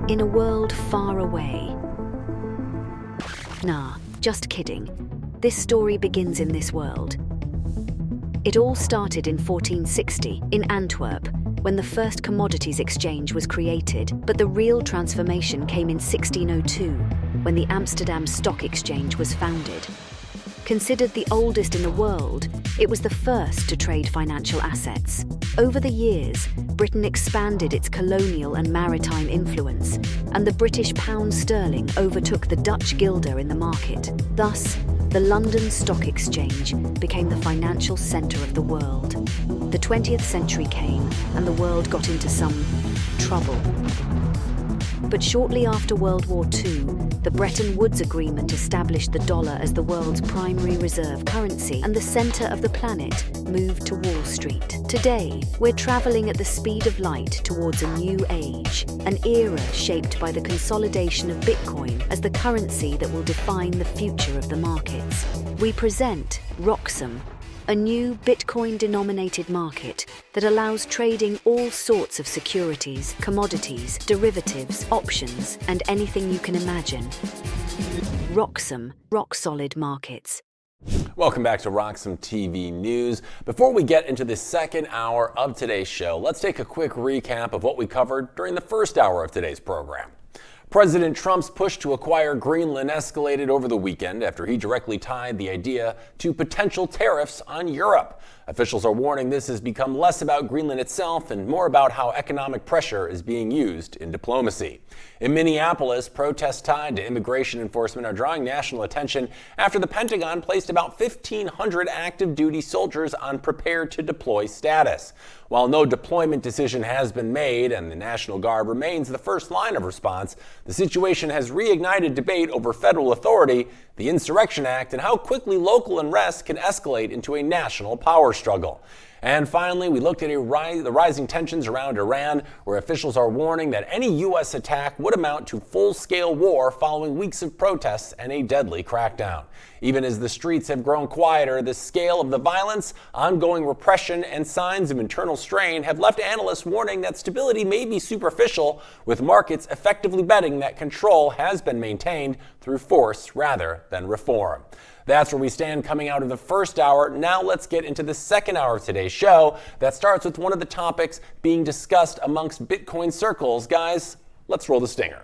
In a world far away. Nah, just kidding. This story begins in this world. It all started in 1460 in Antwerp, when the first commodities exchange was created, but the real transformation came in 1602, when the Amsterdam Stock Exchange was founded. Considered the oldest in the world, it was the first to trade financial assets. Over the years, Britain expanded its colonial and maritime influence, and the British pound sterling overtook the Dutch guilder in the market. Thus, the London Stock Exchange became the financial centre of the world. The 20th century came, and the world got into some trouble. But shortly after World War II, the Bretton Woods Agreement established the dollar as the world's primary reserve currency, and the center of the planet moved to Wall Street. Today, we're traveling at the speed of light towards a new age, an era shaped by the consolidation of Bitcoin as the currency that will define the future of the markets. We present Roxom, a new Bitcoin-denominated market that allows trading all sorts of securities, commodities, derivatives, options, and anything you can imagine. Roxom, rock-solid markets. Welcome back to Roxom TV News. Before we get into the second hour of today's show, let's take a quick recap of what we covered during the first hour of today's program. President Trump's push to acquire Greenland escalated over the weekend after he directly tied the idea to potential tariffs on Europe. Officials are warning this has become less about Greenland itself and more about how economic pressure is being used in diplomacy. In Minneapolis, protests tied to immigration enforcement are drawing national attention after the Pentagon placed about 1,500 active duty soldiers on prepared to deploy status. While no deployment decision has been made and the National Guard remains the first line of response, the situation has reignited debate over federal authority, the Insurrection Act, and how quickly local unrest can escalate into a national power struggle. And finally, we looked at the rising tensions around Iran, where officials are warning that any U.S. attack would amount to full-scale war following weeks of protests and a deadly crackdown. Even as the streets have grown quieter, the scale of the violence, ongoing repression, and signs of internal strain have left analysts warning that stability may be superficial, with markets effectively betting that control has been maintained through force rather than reform. That's where we stand coming out of the first hour. Now let's get into the second hour of today's show that starts with one of the topics being discussed amongst Bitcoin circles. Guys, let's roll the stinger.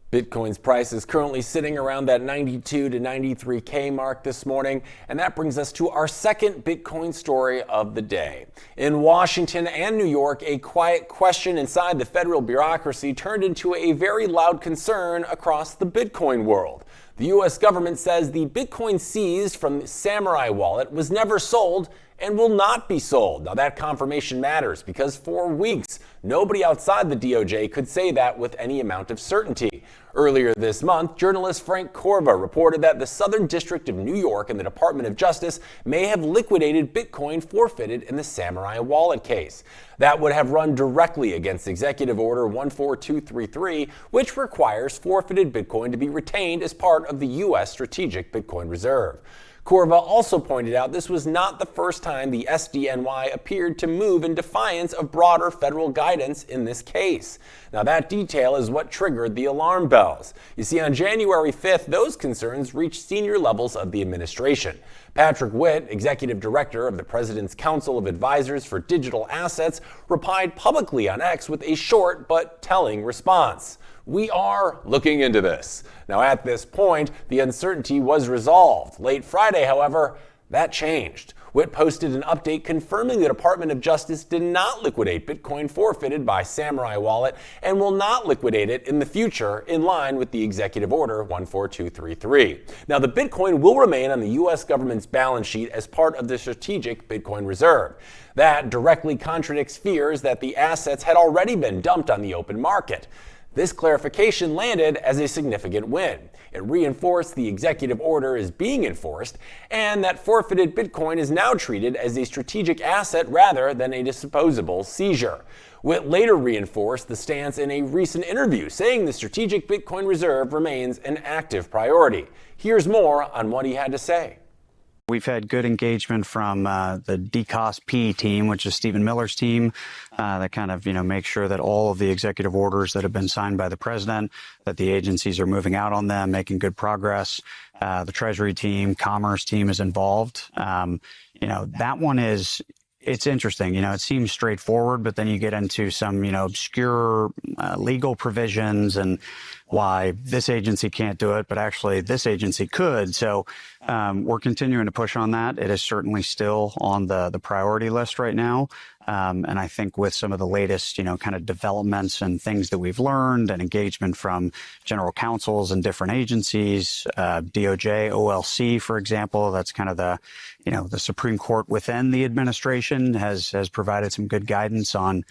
Bitcoin's price is currently sitting around that 92 to 93K mark this morning, and that brings us to our second Bitcoin story of the day. In Washington and New York, a quiet question inside the federal bureaucracy turned into a very loud concern across the Bitcoin world. The U.S. government says the Bitcoin seized from the Samurai wallet was never sold and will not be sold. Now that confirmation matters because for weeks, nobody outside the DOJ could say that with any amount of certainty. Earlier this month, journalist Frank Corva reported that the Southern District of New York and the Department of Justice may have liquidated Bitcoin forfeited in the Samurai wallet case. That would have run directly against Executive Order 14233, which requires forfeited Bitcoin to be retained as part of the U.S. Strategic Bitcoin Reserve. Corva also pointed out this was not the first time the SDNY appeared to move in defiance of broader federal guidance in this case. Now that detail is what triggered the alarm bells. You see, on January 5th, those concerns reached senior levels of the administration. Patrick Witt, executive director of the President's Council of Advisors for Digital Assets, replied publicly on X with a short but telling response. We are looking into this. Now, at this point, the uncertainty was resolved. Late Friday, however, that changed. Witt posted an update confirming the Department of Justice did not liquidate Bitcoin forfeited by Samurai Wallet and will not liquidate it in the future in line with the Executive Order 14233. Now, the Bitcoin will remain on the U.S. government's balance sheet as part of the Strategic Bitcoin Reserve. That directly contradicts fears that the assets had already been dumped on the open market. This clarification landed as a significant win. It reinforced the executive order is being enforced and that forfeited Bitcoin is now treated as a strategic asset rather than a disposable seizure. Witt later reinforced the stance in a recent interview, saying the Strategic Bitcoin Reserve remains an active priority. Here's more on what he had to say. We've had good engagement from the DCOSP team, which is Stephen Miller's team, that kind of, make sure that all of the executive orders that have been signed by the president, that the agencies are moving out on them, making good progress. The Treasury team, Commerce team is involved. That one is, it's interesting. It seems straightforward, but then you get into some, obscure legal provisions and why this agency can't do it, but actually this agency could. So We're continuing to push on that. It is certainly still on the priority list right now. And I think with some of the latest, kind of developments and things that we've learned and engagement from general counsels and different agencies, DOJ, OLC, for example, that's kind of the Supreme Court within the administration has provided some good guidance on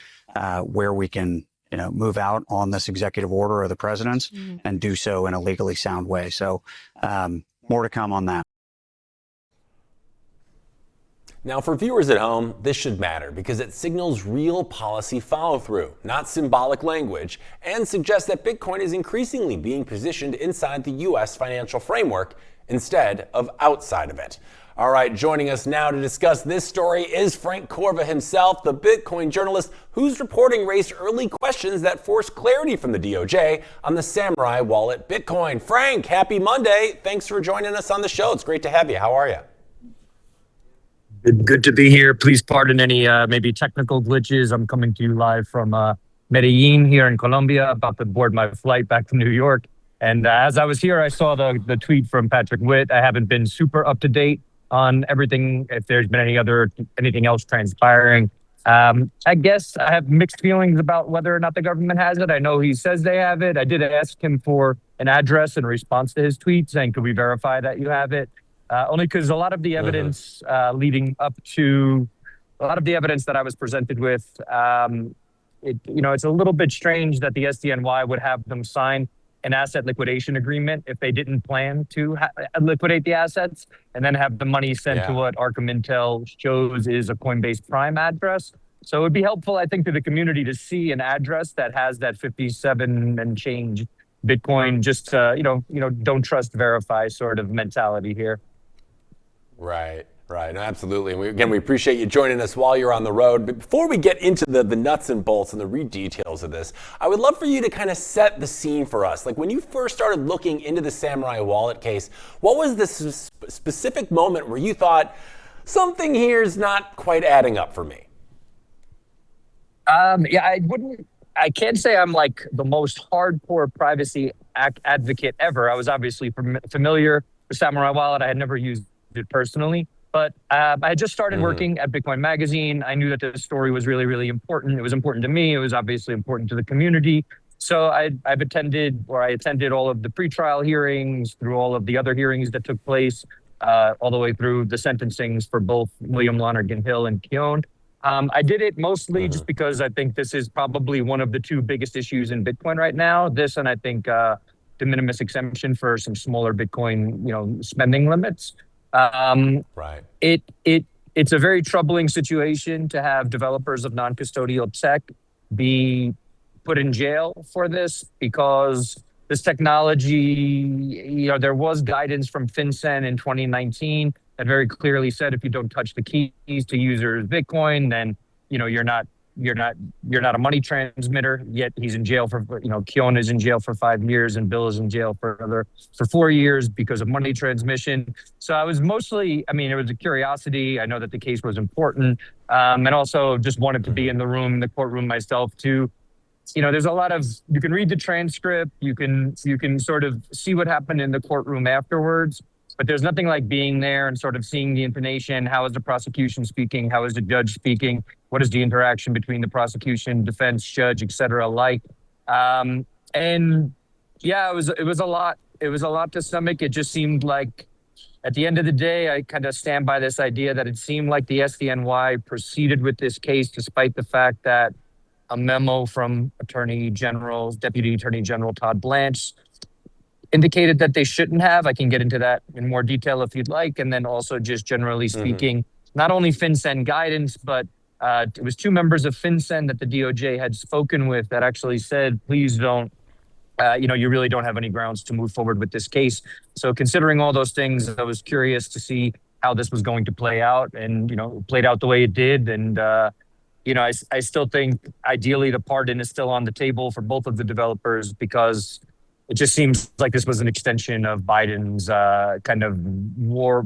where we can move out on this executive order of the president's and do so in a legally sound way. So more to come on that. Now, for viewers at home, this should matter because it signals real policy follow-through, not symbolic language, and suggests that Bitcoin is increasingly being positioned inside the U.S. financial framework instead of outside of it. All right, joining us now to discuss this story is Frank Corva himself, the Bitcoin journalist whose reporting raised early questions that forced clarity from the DOJ on the Samurai Wallet Bitcoin. Frank, happy Monday. Thanks for joining us on the show. It's great to have you. How are you? Good to be here. Please pardon any maybe technical glitches. I'm coming to you live from Medellin here in Colombia, about to board my flight back to New York. And as I was here, I saw the tweet from Patrick Witt. I haven't been super up to date on everything, if there's been anything else transpiring. I guess I have mixed feelings about whether or not the government has it. I know he says they have it. I did ask him for an address in response to his tweet saying, could we verify that you have it? Only because a lot of the evidence leading up to a lot of the evidence that I was presented with, it's a little bit strange that the SDNY would have them sign an asset liquidation agreement if they didn't plan to liquidate the assets and then have the money sent to what Arkham Intel shows is a Coinbase Prime address. So it would be helpful, I think, to the community to see an address that has that 57 and change Bitcoin, just don't trust, verify sort of mentality here. Right. No, absolutely. And we appreciate you joining us while you're on the road. But before we get into the nuts and bolts and the real details of this, I would love for you to kind of set the scene for us. Like when you first started looking into the Samurai Wallet case, what was the specific moment where you thought something here is not quite adding up for me? I can't say I'm like the most hardcore privacy advocate ever. I was obviously familiar with Samurai Wallet. I had never used it personally, but I had just started working at Bitcoin Magazine. I knew that this story was really, really important. It was important to me. It was obviously important to the community. So I attended all of the pretrial hearings, through all of the other hearings that took place, all the way through the sentencings for both William Lonergan Hill and Keone. I did it mostly just because I think this is probably one of the two biggest issues in Bitcoin right now. This, and I think de minimis exemption for some smaller Bitcoin, spending limits. Right. It's a very troubling situation to have developers of non-custodial tech be put in jail for this, because this technology, there was guidance from FinCEN in 2019 that very clearly said if you don't touch the keys to users' Bitcoin, then you're not a money transmitter. Yet he's in jail for Keone is in jail for 5 years and Bill is in jail for 4 years because of money transmission. So I was mostly, it was a curiosity. I know that the case was important, and also just wanted to be in the courtroom myself too. There's a lot of, you can read the transcript, you can sort of see what happened in the courtroom afterwards. But there's nothing like being there and sort of seeing the intonation. How is the prosecution speaking? How is the judge speaking? What is the interaction between the prosecution, defense, judge, et cetera, like? It was a lot. It was a lot to stomach. It just seemed like, at the end of the day, I kind of stand by this idea that it seemed like the SDNY proceeded with this case despite the fact that a memo from Deputy Attorney General Todd Blanche indicated that they shouldn't have. I can get into that in more detail if you'd like. And then also just generally speaking, not only FinCEN guidance, but it was 2 members of FinCEN that the DOJ had spoken with that actually said, please don't, you really don't have any grounds to move forward with this case. So considering all those things, I was curious to see how this was going to play out, and, it played out the way it did. And, I still think ideally the pardon is still on the table for both of the developers, because it just seems like this was an extension of Biden's kind of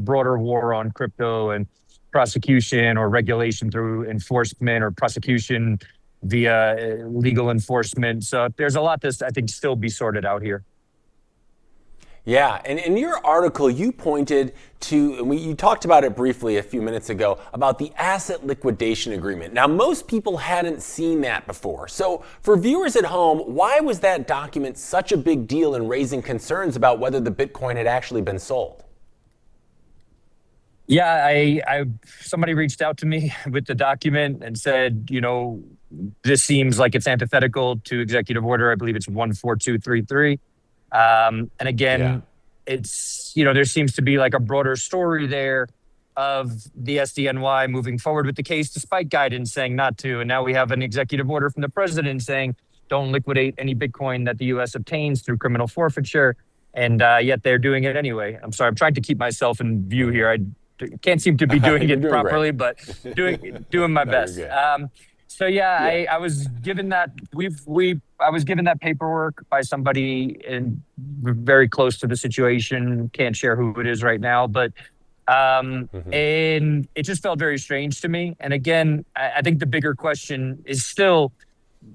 broader war on crypto and prosecution or regulation through enforcement or prosecution via legal enforcement. So there's a lot to, I think, still be sorted out here. Yeah, and in your article, you pointed to, and you talked about it briefly a few minutes ago, about the asset liquidation agreement. Now, most people hadn't seen that before. So for viewers at home, why was that document such a big deal in raising concerns about whether the Bitcoin had actually been sold? Yeah, I somebody reached out to me with the document and said, this seems like it's antithetical to Executive Order. I believe it's 14233. And again, it's, there seems to be like a broader story there of the SDNY moving forward with the case, despite guidance saying not to. And now we have an executive order from the president saying, don't liquidate any Bitcoin that the U.S. obtains through criminal forfeiture. And yet they're doing it anyway. I'm sorry, I'm trying to keep myself in view here. I can't seem to be doing it properly, but doing my best. So I was given that I was given that paperwork by somebody and very close to the situation. Can't share who it is right now, but and it just felt very strange to me. And again, I think the bigger question is still,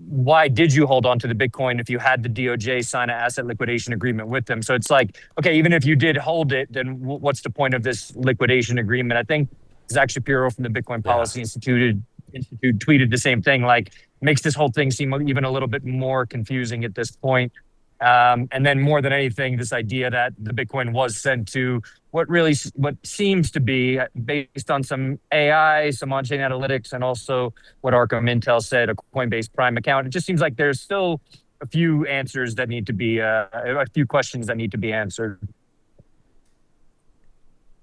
why did you hold on to the Bitcoin if you had the DOJ sign an asset liquidation agreement with them? So it's like, okay, even if you did hold it, then what's the point of this liquidation agreement? I think Zach Shapiro from the Bitcoin Policy Institute tweeted the same thing, like makes this whole thing seem even a little bit more confusing at this point. And then more than anything, this idea that the Bitcoin was sent to what seems to be, based on some AI, some on-chain analytics, and also what Arkham Intel said, a Coinbase Prime account. It just seems like there's still a few answers that need to be, a few questions that need to be answered.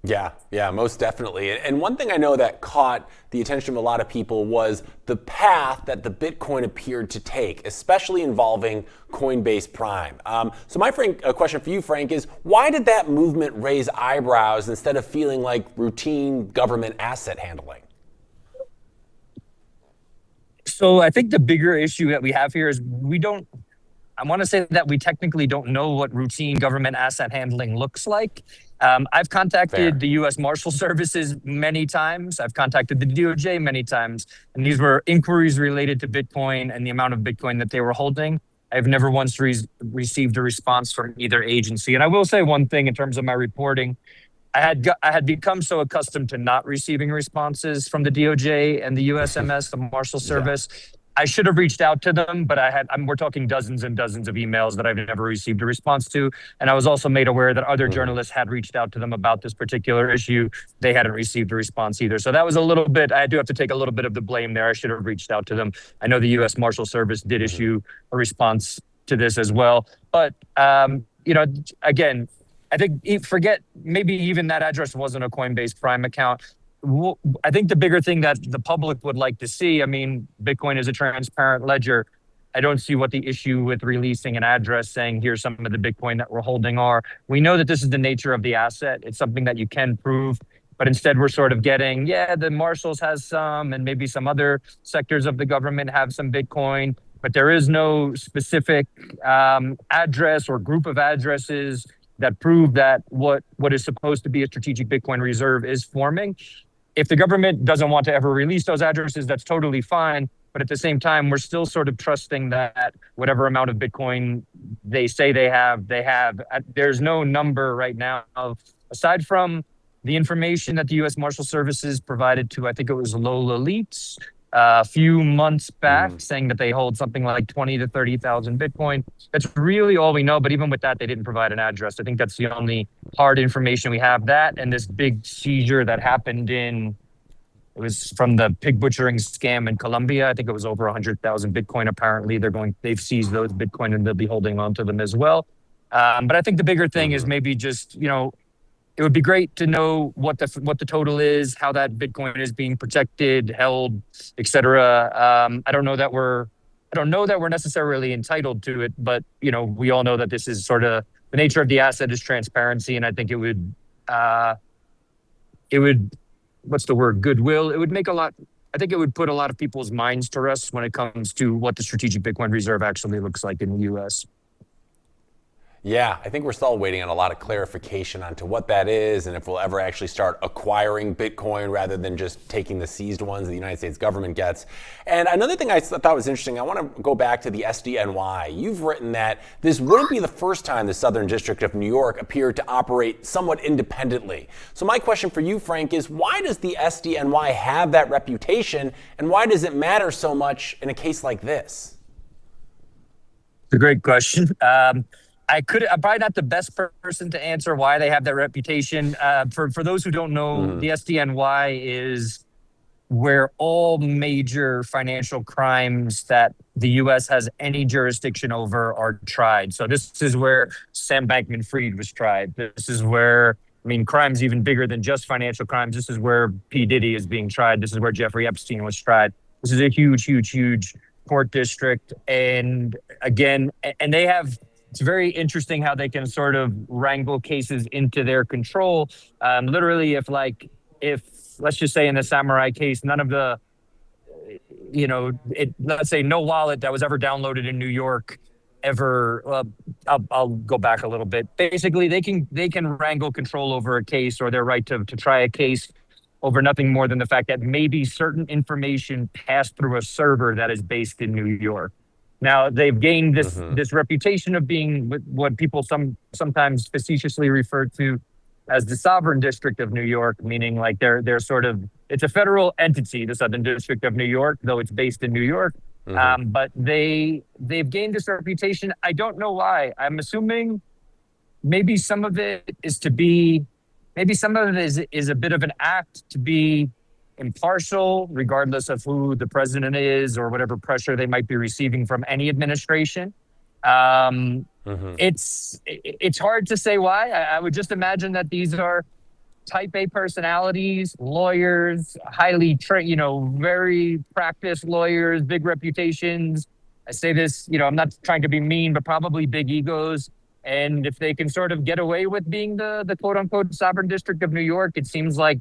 Yeah, most definitely. And one thing I know that caught the attention of a lot of people was the path that the Bitcoin appeared to take, especially involving Coinbase Prime. So my question for you, Frank, is why did that movement raise eyebrows instead of feeling like routine government asset handling? So I think the bigger issue that we have here is I want to say that we technically don't know what routine government asset handling looks like. I've contacted the U.S. Marshal Services many times. I've contacted the DOJ many times. And these were inquiries related to Bitcoin and the amount of Bitcoin that they were holding. I've never once received a response from either agency. And I will say one thing in terms of my reporting. I had become so accustomed to not receiving responses from the DOJ and the USMS, the Marshal Service. I should have reached out to them, but we're talking dozens and dozens of emails that I've never received a response to. And I was also made aware that other journalists had reached out to them about this particular issue. They hadn't received a response either. So that was a little bit, I do have to take a little bit of the blame there. I should have reached out to them. I know the U.S. Marshal Service did issue a response to this as well. But, again, I think maybe even that address wasn't a Coinbase Prime account. I think the bigger thing that the public would like to see, Bitcoin is a transparent ledger. I don't see what the issue with releasing an address saying, here's some of the Bitcoin that we're holding are. We know that this is the nature of the asset. It's something that you can prove, but instead we're sort of getting, the Marshals has some, and maybe some other sectors of the government have some Bitcoin, but there is no specific address or group of addresses that prove that what is supposed to be a strategic Bitcoin reserve is forming. If the government doesn't want to ever release those addresses, that's totally fine. But at the same time, we're still sort of trusting that whatever amount of Bitcoin they say they have. There's no number right now, aside from the information that the U.S. Marshal Services provided to, I think it was Lola Leaks, a few months back, saying that they hold something like 20 to 30,000 Bitcoin. That's really all we know. But even with that, they didn't provide an address. I think that's the only hard information we have. That and this big seizure that happened it was from the pig butchering scam in Colombia. I think it was over 100,000 Bitcoin. Apparently, they've seized those Bitcoin and they'll be holding on to them as well. But I think the bigger thing is maybe just, it would be great to know what the total is, how that Bitcoin is being protected, held, etc. I don't know that we're necessarily entitled to it, but we all know that this is sort of the nature of the asset is transparency, and I think it would what's the word? Goodwill. It would make I think it would put a lot of people's minds to rest when it comes to what the strategic Bitcoin reserve actually looks like in the U.S. Yeah, I think we're still waiting on a lot of clarification onto what that is and if we'll ever actually start acquiring Bitcoin rather than just taking the seized ones the United States government gets. And another thing I thought was interesting, I want to go back to the SDNY. You've written that this wouldn't be the first time the Southern District of New York appeared to operate somewhat independently. So my question for you, Frank, is why does the SDNY have that reputation and why does it matter so much in a case like this? It's a great question. I'm probably not the best person to answer why they have that reputation. For those who don't know, the SDNY is where all major financial crimes that the U.S. has any jurisdiction over are tried. So this is where Sam Bankman-Fried was tried. This is where, crimes even bigger than just financial crimes. This is where P. Diddy is being tried. This is where Jeffrey Epstein was tried. This is a huge court district. And again, they have... It's very interesting how they can sort of wrangle cases into their control. Literally, if let's just say in the Samurai case, none of the, let's say no wallet that was ever downloaded in New York ever. I'll go back a little bit. Basically, they can wrangle control over a case or their right to try a case over nothing more than the fact that maybe certain information passed through a server that is based in New York. Now they've gained this reputation of being what people sometimes facetiously refer to as the sovereign district of New York, meaning like they're sort of, it's a federal entity, the Southern District of New York, though it's based in New York. But they've gained this reputation. I don't know why. I'm assuming maybe some of it is a bit of an act to be impartial, regardless of who the president is or whatever pressure they might be receiving from any administration. It's hard to say why. I would just imagine that these are type A personalities, lawyers, highly trained, very practiced lawyers, big reputations. I say this, I'm not trying to be mean, but probably big egos. And if they can sort of get away with being the quote unquote sovereign district of New York, it seems like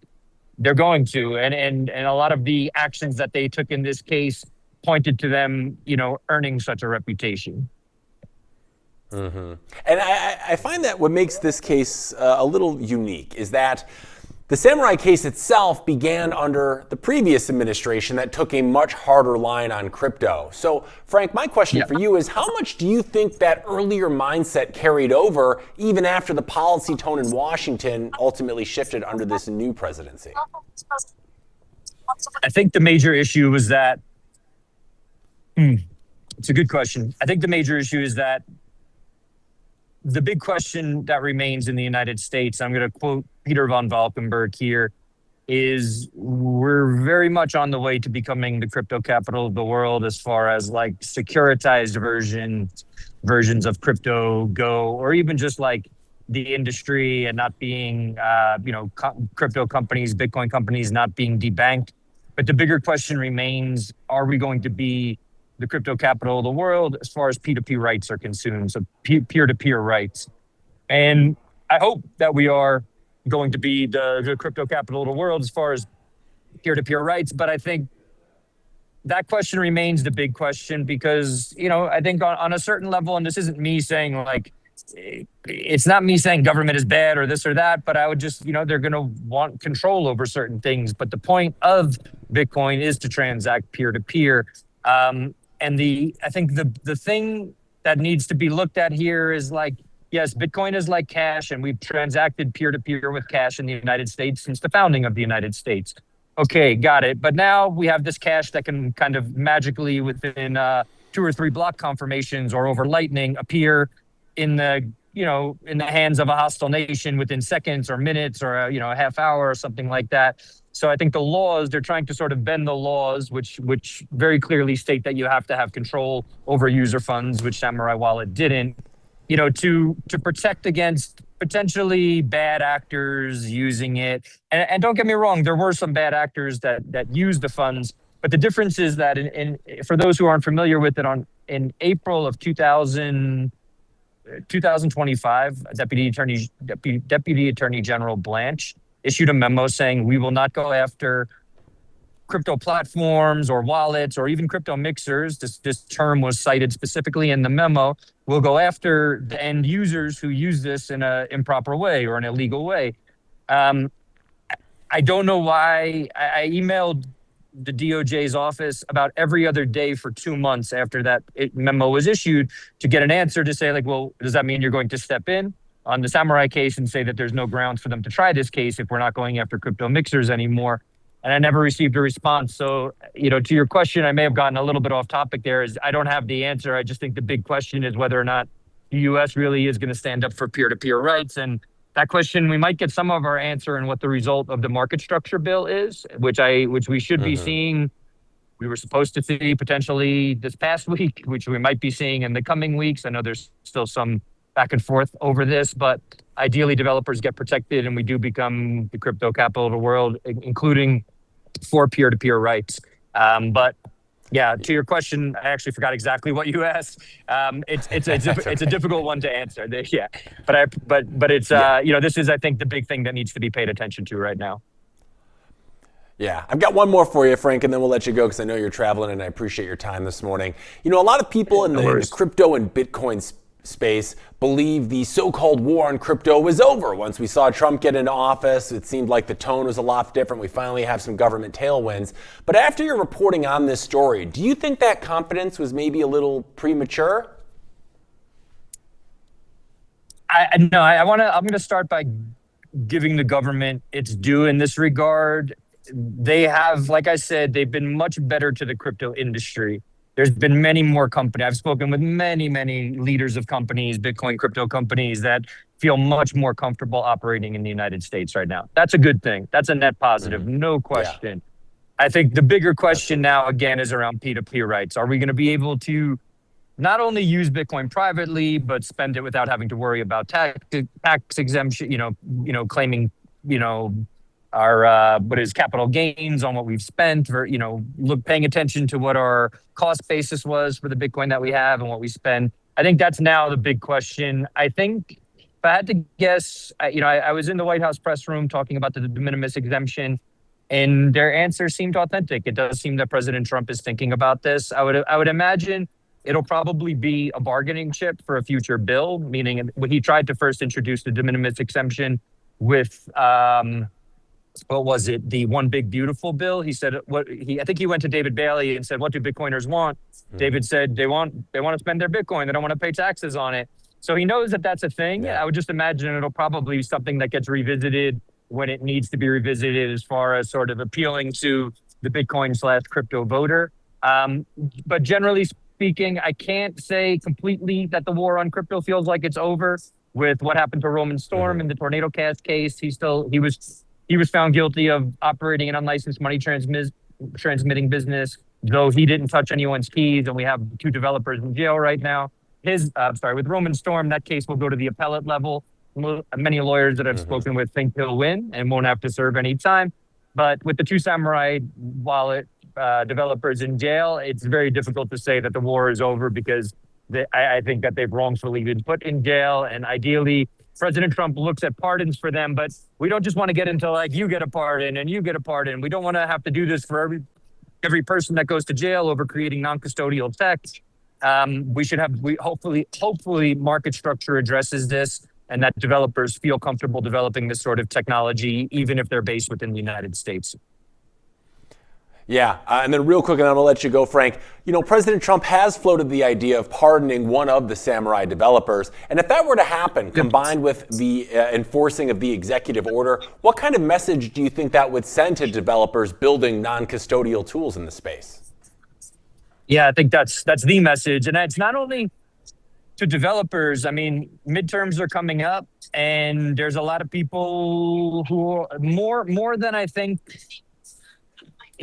they're going to, and a lot of the actions that they took in this case pointed to them, earning such a reputation. And I find that what makes this case a little unique is that the Samurai case itself began under the previous administration that took a much harder line on crypto. So, Frank, my question for you is how much do you think that earlier mindset carried over even after the policy tone in Washington ultimately shifted under this new presidency? I think the major issue was that, it's a good question. I think the major issue is that the big question that remains in the United States, I'm going to quote Peter von Valkenburg here, is we're very much on the way to becoming the crypto capital of the world as far as like securitized versions of crypto go, or even just like the industry and not being, crypto companies, Bitcoin companies not being debanked. But the bigger question remains, are we going to be the crypto capital of the world as far as P2P rights are concerned, so peer-to-peer rights? And I hope that we are going to be the crypto capital of the world as far as peer-to-peer rights. But I think that question remains the big question because, I think on a certain level, and this isn't me saying like, it's not me saying government is bad or this or that, but I would just, they're going to want control over certain things. But the point of Bitcoin is to transact peer-to-peer. And I think the thing that needs to be looked at here is like, yes, Bitcoin is like cash, and we've transacted peer-to-peer with cash in the United States since the founding of the United States. Okay, got it. But now we have this cash that can kind of magically within 2 or 3 block confirmations or over Lightning appear in the hands of a hostile nation within seconds or minutes or a half hour or something like that. So I think the laws, they're trying to sort of bend the laws, which very clearly state that you have to have control over user funds, which Samurai Wallet didn't, to protect against potentially bad actors using it. And don't get me wrong, there were some bad actors that used the funds, but the difference is that for those who aren't familiar with it, in April of 2025, Deputy Attorney General Blanche issued a memo saying we will not go after crypto platforms or wallets or even crypto mixers, this term was cited specifically in the memo, will go after the end users who use this in an improper way or an illegal way. I don't know why. I emailed the DOJ's office about every other day for 2 months after that memo was issued to get an answer to say, like, well, does that mean you're going to step in on the Samurai case and say that there's no grounds for them to try this case if we're not going after crypto mixers anymore? And I never received a response. So, to your question, I may have gotten a little bit off topic there. Is I don't have the answer. I just think the big question is whether or not the U.S. really is going to stand up for peer-to-peer rights. And that question, we might get some of our answer in what the result of the market structure bill is, which we should be seeing. We were supposed to see potentially this past week, which we might be seeing in the coming weeks. I know there's still some back and forth over this, but ideally developers get protected and we do become the crypto capital of the world, including for peer-to-peer rights. But yeah, to your question, I actually forgot exactly what you asked. It's a difficult one to answer. Yeah, but it's this is, I think, the big thing that needs to be paid attention to right now. Yeah, I've got one more for you, Frank, and then we'll let you go because I know you're traveling and I appreciate your time this morning. A lot of people in the crypto and Bitcoin space believe the so-called war on crypto was over. Once we saw Trump get into office, it seemed like the tone was a lot different. We finally have some government tailwinds. But after your reporting on this story, do you think that confidence was maybe a little premature? I'm going to start by giving the government its due in this regard. They have, like I said, they've been much better to the crypto industry. There's been many more companies. I've spoken with many, many leaders of companies, Bitcoin crypto companies that feel much more comfortable operating in the United States right now. That's a good thing. That's a net positive, no question. Yeah. I think the bigger question now, again, is around peer-to-peer rights. Are we going to be able to not only use Bitcoin privately, but spend it without having to worry about tax exemption, claiming, our capital gains on what we've spent, or paying attention to what our cost basis was for the Bitcoin that we have and what we spend. I think that's now the big question. I think if I had to guess, I was in the White House press room talking about the de minimis exemption, and their answer seemed authentic. It does seem that President Trump is thinking about this. I would imagine it'll probably be a bargaining chip for a future bill, meaning he tried to first introduce the de minimis exemption with what was it? The One Big Beautiful bill. He said I think he went to David Bailey and said, "What do Bitcoiners want?" David said they want to spend their Bitcoin. They don't want to pay taxes on it. So he knows that that's a thing. Yeah. I would just imagine it'll probably be something that gets revisited when it needs to be revisited, as far as sort of appealing to the Bitcoin/crypto voter. But generally speaking, I can't say completely that the war on crypto feels like it's over. With what happened to Roman Storm in the Tornado Cast case, he was found guilty of operating an unlicensed money transmitting business, though he didn't touch anyone's keys, and we have 2 developers in jail right now. With Roman Storm, that case will go to the appellate level. Many lawyers that I've spoken with think he'll win and won't have to serve any time. But with the 2 Samurai wallet developers in jail, it's very difficult to say that the war is over, because I think that they've wrongfully been put in jail, and ideally President Trump looks at pardons for them, but we don't just want to get into like, you get a pardon and you get a pardon. We don't want to have to do this for every person that goes to jail over creating non-custodial tech. Hopefully market structure addresses this, and that developers feel comfortable developing this sort of technology, even if they're based within the United States. Yeah, and then real quick, and I'm going to let you go, Frank. President Trump has floated the idea of pardoning one of the Samurai developers. And if that were to happen, combined with the enforcing of the executive order, what kind of message do you think that would send to developers building non-custodial tools in the space? Yeah, I think that's the message. And it's not only to developers. I mean, midterms are coming up, and there's a lot of people who are more than I think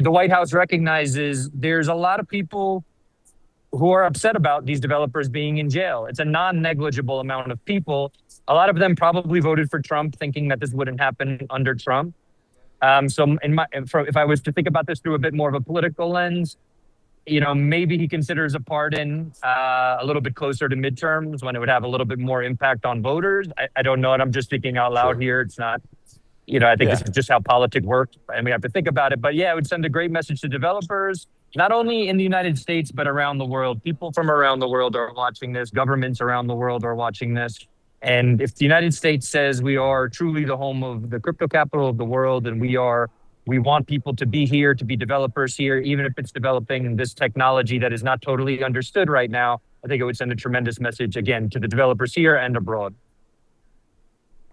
the White House recognizes. There's a lot of people who are upset about these developers being in jail. It's a non-negligible amount of people. A lot of them probably voted for Trump, thinking that this wouldn't happen under Trump. If I was to think about this through a bit more of a political lens, maybe he considers a pardon a little bit closer to midterms, when it would have a little bit more impact on voters. I don't know, and I'm just thinking out loud here. It's not I think this is just how politics works, and we have to think about it. But yeah, it would send a great message to developers, not only in the United States, but around the world. People from around the world are watching this. Governments around the world are watching this. And if the United States says we are truly the home of the crypto capital of the world, and we want people to be here, to be developers here, even if it's developing this technology that is not totally understood right now, I think it would send a tremendous message, again, to the developers here and abroad.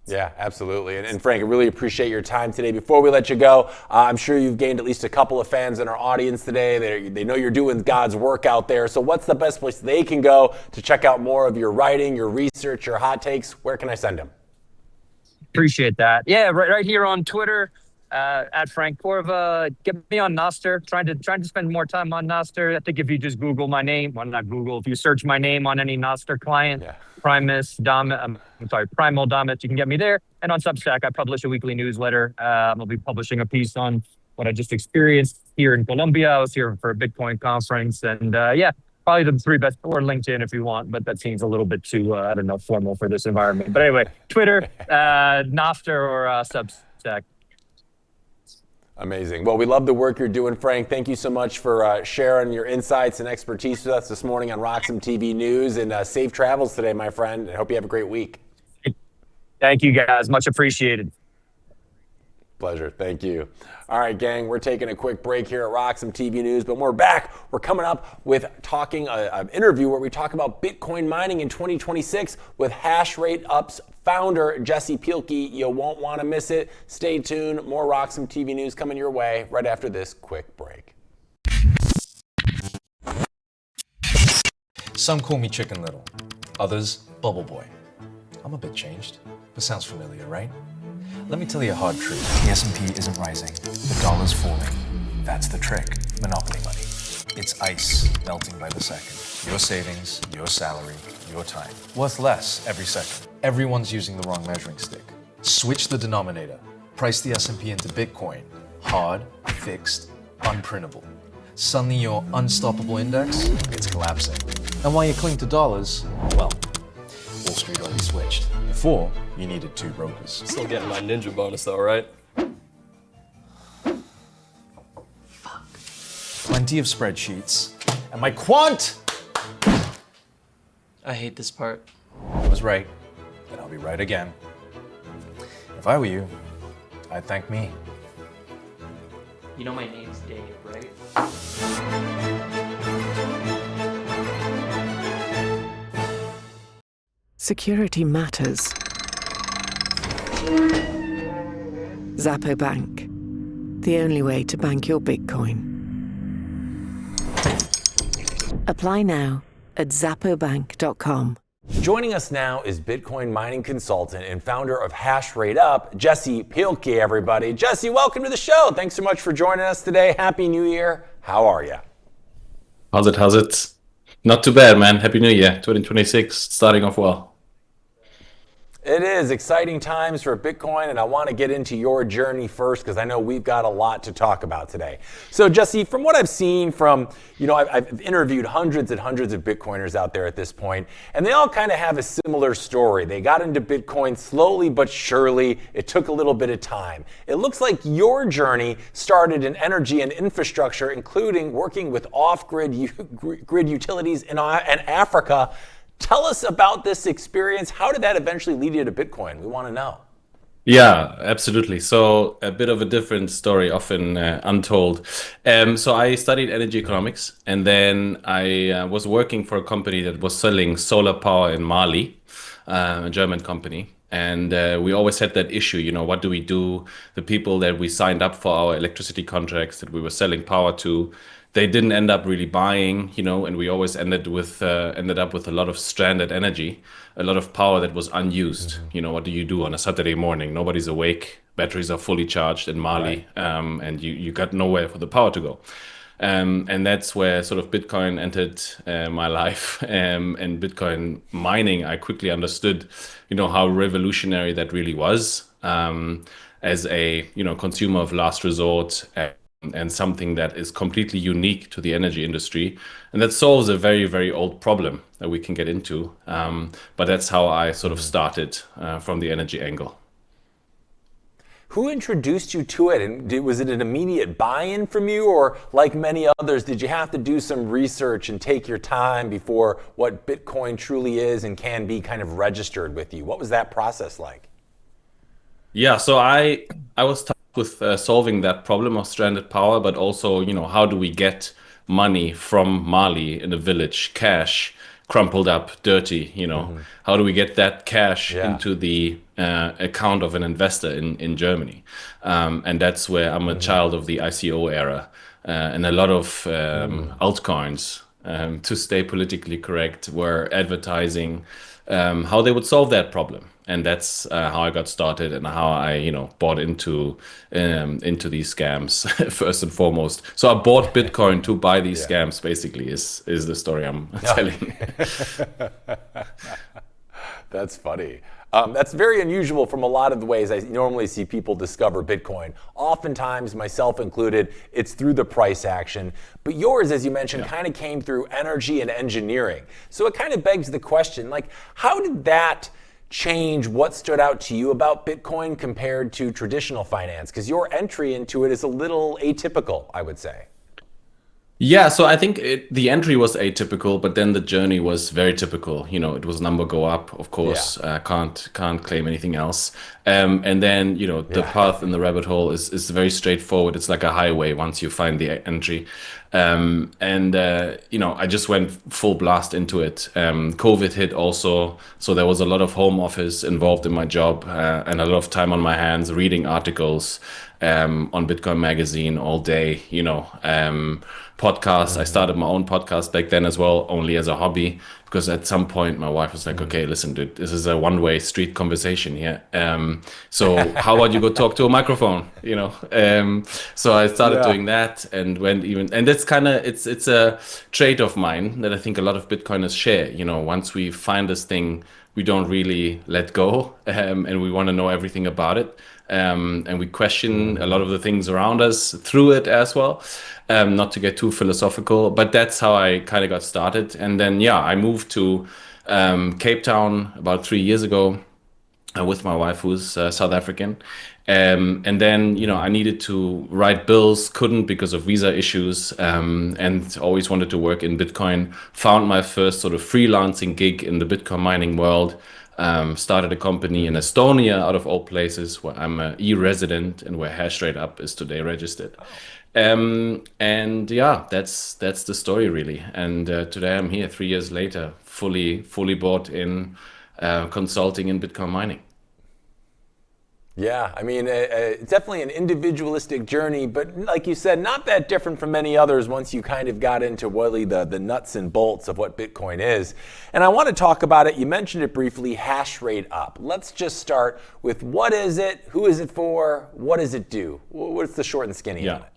Yeah, absolutely. And Frank, I really appreciate your time today. Before we let you go, I'm sure you've gained at least a couple of fans in our audience today. They know you're doing God's work out there. So what's the best place they can go to check out more of your writing, your research, your hot takes? Where can I send them? Appreciate that. Yeah, right here on Twitter, at Frank Corva. Get me on Nostr. Trying to spend more time on Nostr. I think if you just Google my name, well, not Google, if you search my name on any Nostr client, Primal Dominance, you can get me there. And on Substack, I publish a weekly newsletter. I'll be publishing a piece on what I just experienced here in Colombia. I was here for a Bitcoin conference, and probably the three best, or LinkedIn if you want, but that seems a little bit too, formal for this environment. But anyway, Twitter, Nostr, or Substack. Amazing. Well, we love the work you're doing, Frank. Thank you so much for sharing your insights and expertise with us this morning on RoxomTV News. And safe travels today, my friend. I hope you have a great week. Thank you, guys. Much appreciated. Pleasure. Thank you. All right, gang, we're taking a quick break here at RoxomTV News, but when we're back, we're coming up with talking an interview where we talk about Bitcoin mining in 2026 with Hash Rate Up's founder, Jesse Pielke. You won't want to miss it. Stay tuned. More RoxomTV News coming your way right after this quick break. Some call me Chicken Little, others Bubble Boy. I'm a bit changed, but sounds familiar, right? Let me tell you a hard truth. The S&P isn't rising. The dollar's falling. That's the trick. Monopoly money. It's ice melting by the second. Your savings, your salary, your time. Worth less every second. Everyone's using the wrong measuring stick. Switch the denominator. Price the S&P into Bitcoin. Hard, fixed, unprintable. Suddenly your unstoppable index, it's collapsing. And while you cling to dollars, well, Wall Street already switched. Before, you needed two brokers. Still getting my ninja bonus though, right? Fuck. Plenty of spreadsheets. And my quant! I hate this part. I was right, and I'll be right again. If I were you, I'd thank me. You know my name's Dave, right? Security matters. Zappo Bank. The only way to bank your Bitcoin. Apply now at zappobank.com. Joining us now is Bitcoin mining consultant and founder of Hash Rate Up, Jesse Pielke, everybody. Jesse, welcome to the show. Thanks so much for joining us today. Happy New Year. How are you? How's it? Not too bad, man. Happy New Year. 2026, starting off well. It is exciting times for Bitcoin, and I want to get into your journey first because I know we've got a lot to talk about today. So, Jesse, from what I've seen from, I've interviewed hundreds and hundreds of Bitcoiners out there at this point, and they all kind of have a similar story. They got into Bitcoin slowly but surely. It took a little bit of time. It looks like your journey started in energy and infrastructure, including working with off-grid grid utilities in Africa. Tell us about this experience. How did that eventually lead you to Bitcoin? We want to know. Yeah, absolutely. So a bit of a different story, often untold. So I studied energy economics, and then I was working for a company that was selling solar power in Mali, a German company. And we always had that issue, what do we do? The people that we signed up for our electricity contracts that we were selling power to, they didn't end up really buying, and we always ended up with a lot of stranded energy, a lot of power that was unused. What do you do on a Saturday morning? Nobody's awake, batteries are fully charged in Mali, right. And you got nowhere for the power to go. And that's where sort of Bitcoin entered my life, and Bitcoin mining. I quickly understood, how revolutionary that really was, as a consumer of last resort. And something that is completely unique to the energy industry. And that solves a very, very old problem that we can get into. But that's how I sort of started from the energy angle. Who introduced you to it? And was it an immediate buy-in from you? Or like many others, did you have to do some research and take your time before what Bitcoin truly is and can be kind of registered with you? What was that process like? Yeah, so I was tasked with solving that problem of stranded power, but also, how do we get money from Mali in a village, cash, crumpled up, dirty, how do we get that cash into the account of an investor in Germany? And that's where I'm a child of the ICO era, and a lot of altcoins, to stay politically correct, were advertising how they would solve that problem. And that's how I got started and how I, bought into these scams first and foremost. So I bought Bitcoin to buy these scams. Basically, is the story I'm telling. That's funny. That's very unusual from a lot of the ways I normally see people discover Bitcoin. Oftentimes, myself included, it's through the price action. But yours, as you mentioned, kind of came through energy and engineering. So it kind of begs the question, like, how did that change what stood out to you about Bitcoin compared to traditional finance? Because your entry into it is a little atypical, I would say. Yeah, so I think the entry was atypical, but then the journey was very typical. It was number go up, of course. Can't claim anything else. And then the path in the rabbit hole is very straightforward. It's like a highway once you find the entry. I just went full blast into it. COVID hit also, so there was a lot of home office involved in my job, and a lot of time on my hands reading articles on Bitcoin Magazine all day. Podcasts. I started my own podcast back then as well, only as a hobby, because at some point my wife was like, okay, listen, dude, this is a one-way street conversation here. So how about you go talk to a microphone, So I started doing that and and that's it's a trait of mine that I think a lot of Bitcoiners share. Once we find this thing, we don't really let go, and we want to know everything about it. And we question a lot of the things around us through it as well. Not to get too philosophical, but that's how I kind of got started. And then, I moved to Cape Town about 3 years ago with my wife, who's South African. And then, I needed to write bills, couldn't because of visa issues, and always wanted to work in Bitcoin. Found my first sort of freelancing gig in the Bitcoin mining world. Started a company in Estonia, out of all places, where I'm an e-resident and where HashRateUp is today registered. That's the story really. And today I'm here 3 years later, fully bought in consulting in Bitcoin mining. Yeah, I mean, it's definitely an individualistic journey, but like you said, not that different from many others once you kind of got into really the nuts and bolts of what Bitcoin is. And I want to talk about it. You mentioned it briefly, HashRateUp. Let's just start with what is it, who is it for, what does it do? What's the short and skinny on it?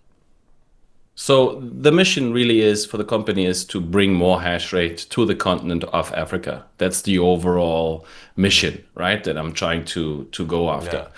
So the mission really is for the company is to bring more hash rate to the continent of Africa. That's the overall mission, right? That I'm trying to go after.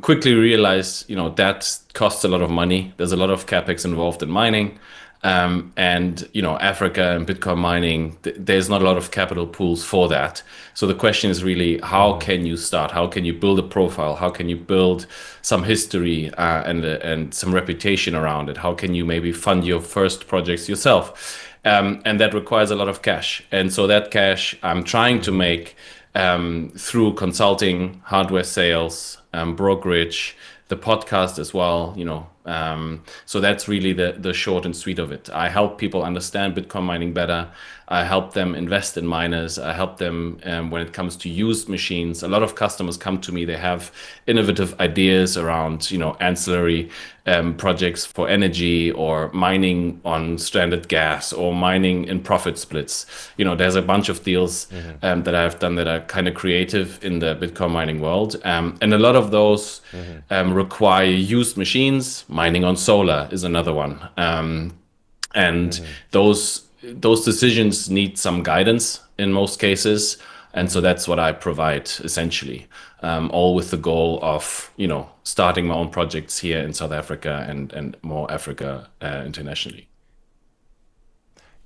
Quickly realize, that costs a lot of money. There's a lot of capex involved in mining. Africa and Bitcoin mining, there's not a lot of capital pools for that. So the question is really, how can you start? How can you build a profile? How can you build some history and some reputation around it? How can you maybe fund your first projects yourself? And that requires a lot of cash. And so that cash I'm trying to make through consulting, hardware sales, brokerage, the podcast as well, so that's really the short and sweet of it. I help people understand Bitcoin mining better. I help them invest in miners. I help them when it comes to used machines. A lot of customers come to me. They have innovative ideas around, ancillary projects for energy or mining on stranded gas or mining in profit splits. There's a bunch of deals that I've done that are kind of creative in the Bitcoin mining world. And a lot of those require used machines. Mining on solar is another one. Those decisions need some guidance in most cases. And so that's what I provide essentially, all with the goal of, starting my own projects here in South Africa and more Africa internationally.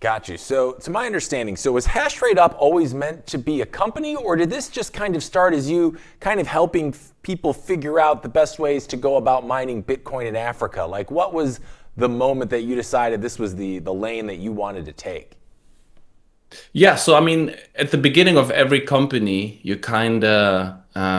Got you. So, to my understanding, so was Hash Rate Up always meant to be a company, or did this just kind of start as you kind of helping people figure out the best ways to go about mining Bitcoin in Africa? Like, what was the moment that you decided this was the lane that you wanted to take? Yeah, so I mean, at the beginning of every company, you're kind of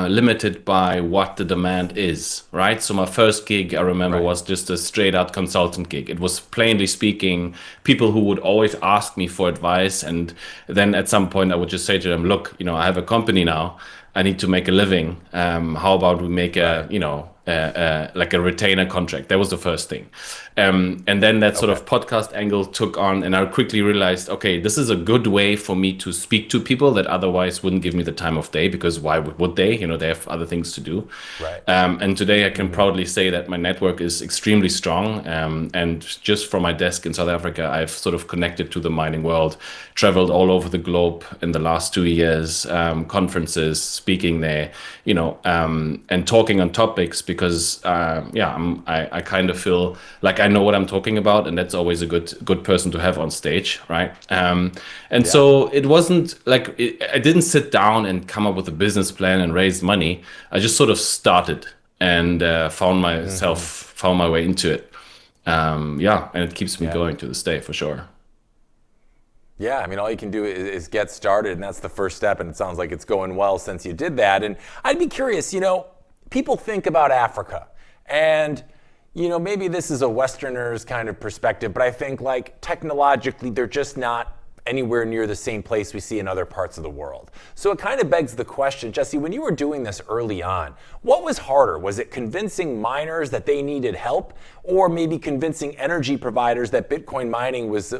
limited by what the demand is, right? So my first gig, I remember, was just a straight out consultant gig. It was plainly speaking, people who would always ask me for advice. And then at some point I would just say to them, look, I have a company now. I need to make a living. How about we make like a retainer contract? That was the first thing. And then that sort of podcast angle took on, and I quickly realized, okay, this is a good way for me to speak to people that otherwise wouldn't give me the time of day, because why would they? They have other things to do. Right. And today I can proudly say that my network is extremely strong. And just from my desk in South Africa, I've sort of connected to the mining world, traveled all over the globe in the last 2 years, conferences, speaking there, and talking on topics, because I kind of feel like I know what I'm talking about, and that's always a good person to have on stage, right? So it wasn't like I didn't sit down and come up with a business plan and raise money. I just sort of started and found my way into it. And it keeps me going to this day for sure. Yeah, I mean, all you can do is get started, and that's the first step, and it sounds like it's going well since you did that. And I'd be curious, people think about Africa, and, maybe this is a Westerner's kind of perspective, but I think, like, technologically, they're just not anywhere near the same place we see in other parts of the world. So it kind of begs the question, Jesse, when you were doing this early on, what was harder? Was it convincing miners that they needed help, or maybe convincing energy providers that Bitcoin mining was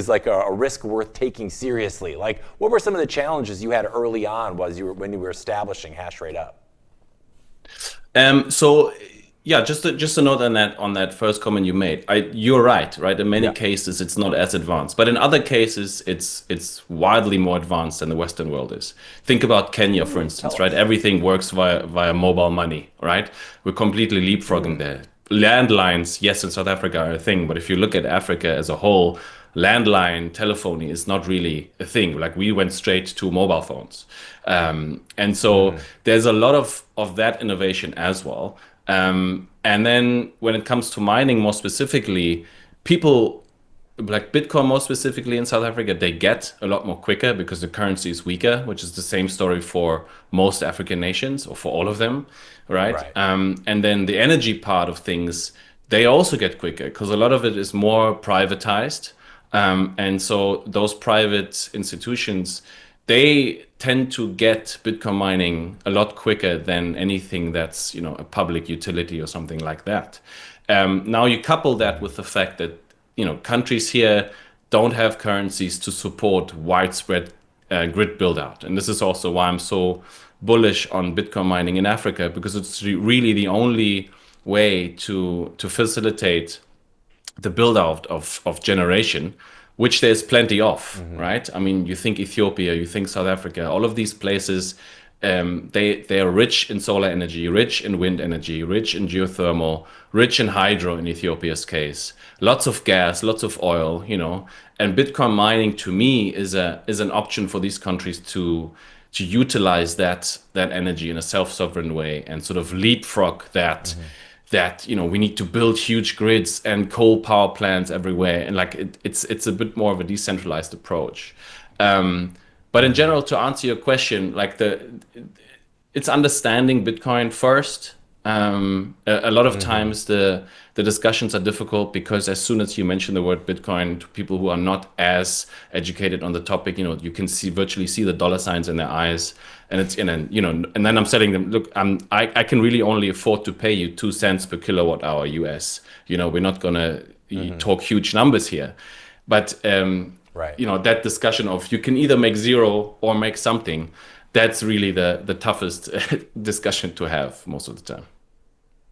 like a risk worth taking seriously? Like, what were some of the challenges you had early on when you were establishing Hash Rate Up? Just a note on that first comment you made. You're right? In many cases, it's not as advanced, but in other cases, it's wildly more advanced than the Western world is. Think about Kenya, for instance, right? Everything works via mobile money, right? We're completely leapfrogging there. Landlines, yes, in South Africa are a thing, but if you look at Africa as a whole, landline telephony is not really a thing. Like, we went straight to mobile phones. There's a lot of that innovation as well. And then when it comes to mining more specifically, people like Bitcoin more specifically in South Africa, they get a lot more quicker because the currency is weaker, which is the same story for most African nations, or for all of them, right? And then the energy part of things, they also get quicker because a lot of it is more privatized. And so those private institutions, they tend to get Bitcoin mining a lot quicker than anything that's, a public utility or something like that. Now you couple that with the fact that, countries here don't have currencies to support widespread grid build out. And this is also why I'm so bullish on Bitcoin mining in Africa, because it's really the only way to facilitate the build out of generation, which there's plenty of, right? I mean, you think Ethiopia, you think South Africa, all of these places, they are rich in solar energy, rich in wind energy, rich in geothermal, rich in hydro in Ethiopia's case, lots of gas, lots of oil, and Bitcoin mining to me is an option for these countries to utilize that energy in a self-sovereign way and sort of leapfrog that we need to build huge grids and coal power plants everywhere, and like it's a bit more of a decentralized approach. But in general, to answer your question, like it's understanding Bitcoin first. A lot of times the discussions are difficult because as soon as you mention the word Bitcoin to people who are not as educated on the topic, you can virtually see the dollar signs in their eyes, and and then I'm telling them, look, I can really only afford to pay you 2 cents per kilowatt hour US. We're not gonna talk huge numbers here, but that discussion of you can either make zero or make something, that's really the toughest discussion to have most of the time.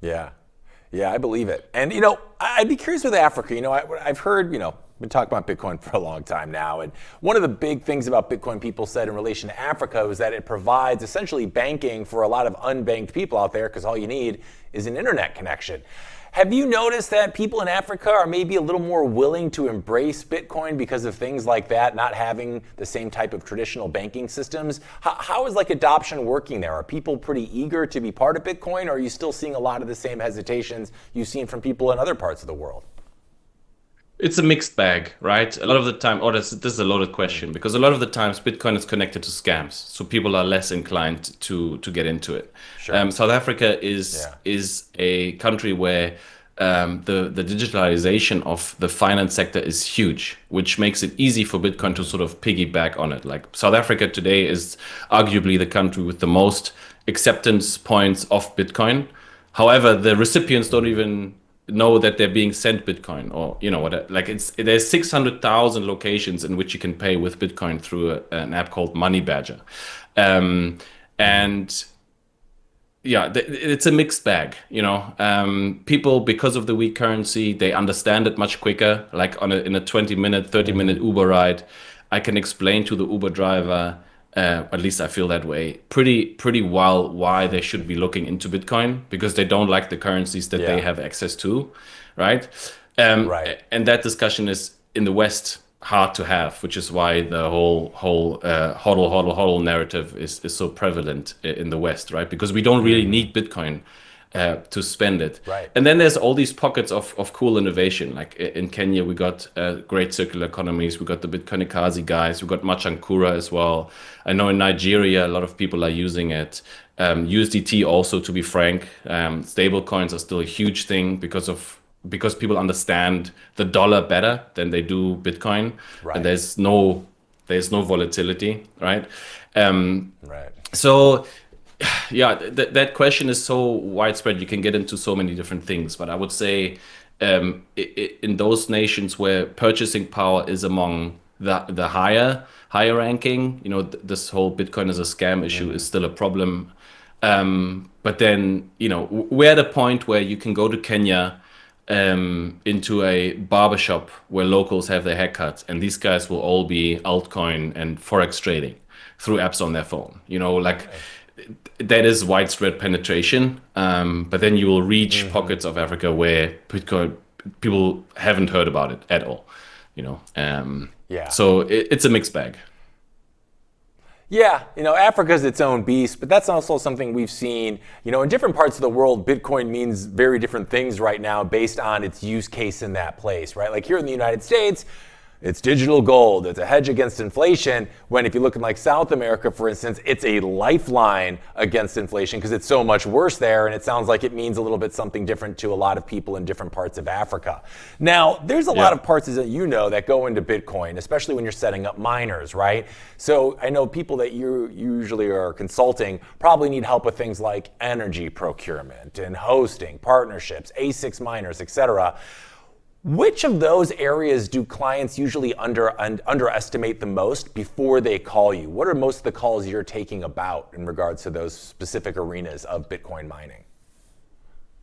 Yeah, I believe it. And, I'd be curious with Africa. I've heard, been talking about Bitcoin for a long time now. And one of the big things about Bitcoin people said in relation to Africa was that it provides essentially banking for a lot of unbanked people out there, because all you need is an internet connection. Have you noticed that people in Africa are maybe a little more willing to embrace Bitcoin because of things like that, not having the same type of traditional banking systems? How is like adoption working there? Are people pretty eager to be part of Bitcoin, or are you still seeing a lot of the same hesitations you've seen from people in other parts of the world? It's a mixed bag, right? A lot of the time, this is a loaded question, because a lot of the times Bitcoin is connected to scams, so people are less inclined to get into it. Sure. South Africa is a country where the digitalization of the finance sector is huge, which makes it easy for Bitcoin to sort of piggyback on it. Like South Africa today is arguably the country with the most acceptance points of Bitcoin. However, the recipients don't even know that they're being sent Bitcoin, or what, like there's 600,000 locations in which you can pay with Bitcoin through an app called Money Badger. And yeah, it's a mixed bag, people, because of the weak currency, they understand it much quicker. Like in a 20-minute, 30-minute Uber ride, I can explain to the Uber driver, at least I feel that way, pretty well why they should be looking into Bitcoin, because they don't like the currencies that they have access to, right? And that discussion is in the West hard to have, which is why the whole hodl narrative is so prevalent in the West, right? Because we don't really need Bitcoin to spend it. Right. And then there's all these pockets of cool innovation. Like in Kenya, we got great circular economies. We got the Bitcoinikazi guys. We got Machankura as well. I know in Nigeria, a lot of people are using it. USDT also, to be frank. Stable coins are still a huge thing because people understand the dollar better than they do Bitcoin. Right. And there's no volatility, right? Right. So yeah, that question is so widespread. You can get into so many different things, but I would say in those nations where purchasing power is among the higher ranking, this whole Bitcoin as a scam issue is still a problem. But then, we're at a point where you can go to Kenya into a barbershop where locals have their haircuts, and these guys will all be altcoin and forex trading through apps on their phone. That is widespread penetration, but then you will reach pockets of Africa where Bitcoin people haven't heard about it at all. So it's a mixed bag. Yeah, Africa's its own beast, but that's also something we've seen, in different parts of the world. Bitcoin means very different things right now based on its use case in that place, right? Like here in the United States, it's digital gold. It's a hedge against inflation. When if you look in like South America, for instance, it's a lifeline against inflation because it's so much worse there. And it sounds like it means a little bit something different to a lot of people in different parts of Africa. Now, there's a lot of parts that that go into Bitcoin, especially when you're setting up miners, right? So I know people that you usually are consulting probably need help with things like energy procurement and hosting, partnerships, ASICs miners, etc. Which of those areas do clients usually underestimate the most before they call you? What are most of the calls you're taking about in regards to those specific arenas of Bitcoin mining?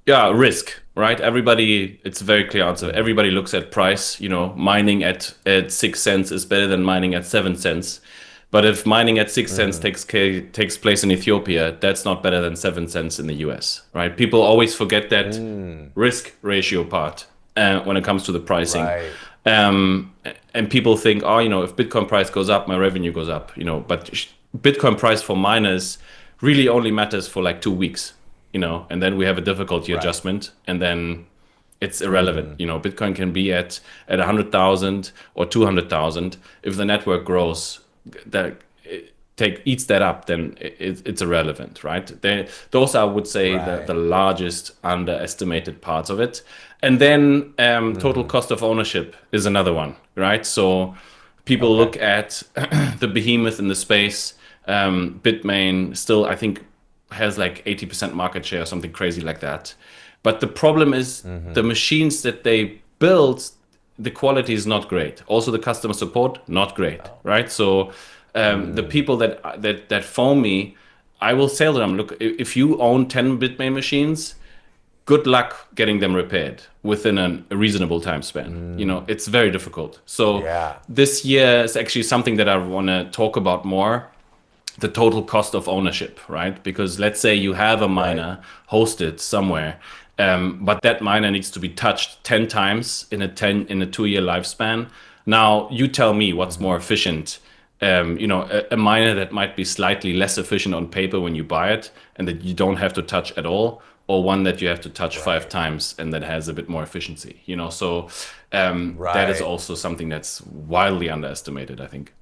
Yeah, risk, right? It's a very clear answer. Everybody looks at price. Mining at 6 cents is better than mining at 7 cents. But if mining at 6 cents takes place in Ethiopia, that's not better than 7 cents in the US, right? People always forget that risk ratio part. When it comes to the pricing. Right. And people think, if Bitcoin price goes up, my revenue goes up, but Bitcoin price for miners really only matters for like 2 weeks, and then we have a difficulty adjustment, and then it's irrelevant. Bitcoin can be at 100,000 or 200,000. If the network grows, eats that up, then it's irrelevant, right? Those are, I would say, the largest underestimated parts of it. And then total cost of ownership is another one, right? So people look at the behemoth in the space. Bitmain still, I think, has like 80% market share or something crazy like that. But the problem is the machines that they build, the quality is not great. Also, the customer support, not great, right? So the people that phone me, I will tell them, look, if you own 10 Bitmain machines, good luck getting them repaired within a reasonable time span. It's very difficult. So this year is actually something that I want to talk about more, the total cost of ownership, right? Because let's say you have a miner hosted somewhere, but that miner needs to be touched 10 times in a 2-year lifespan. Now you tell me what's more efficient. A miner that might be slightly less efficient on paper when you buy it and that you don't have to touch at all, or one that you have to touch 5 times and that has a bit more efficiency, so that is also something that's wildly underestimated, I think.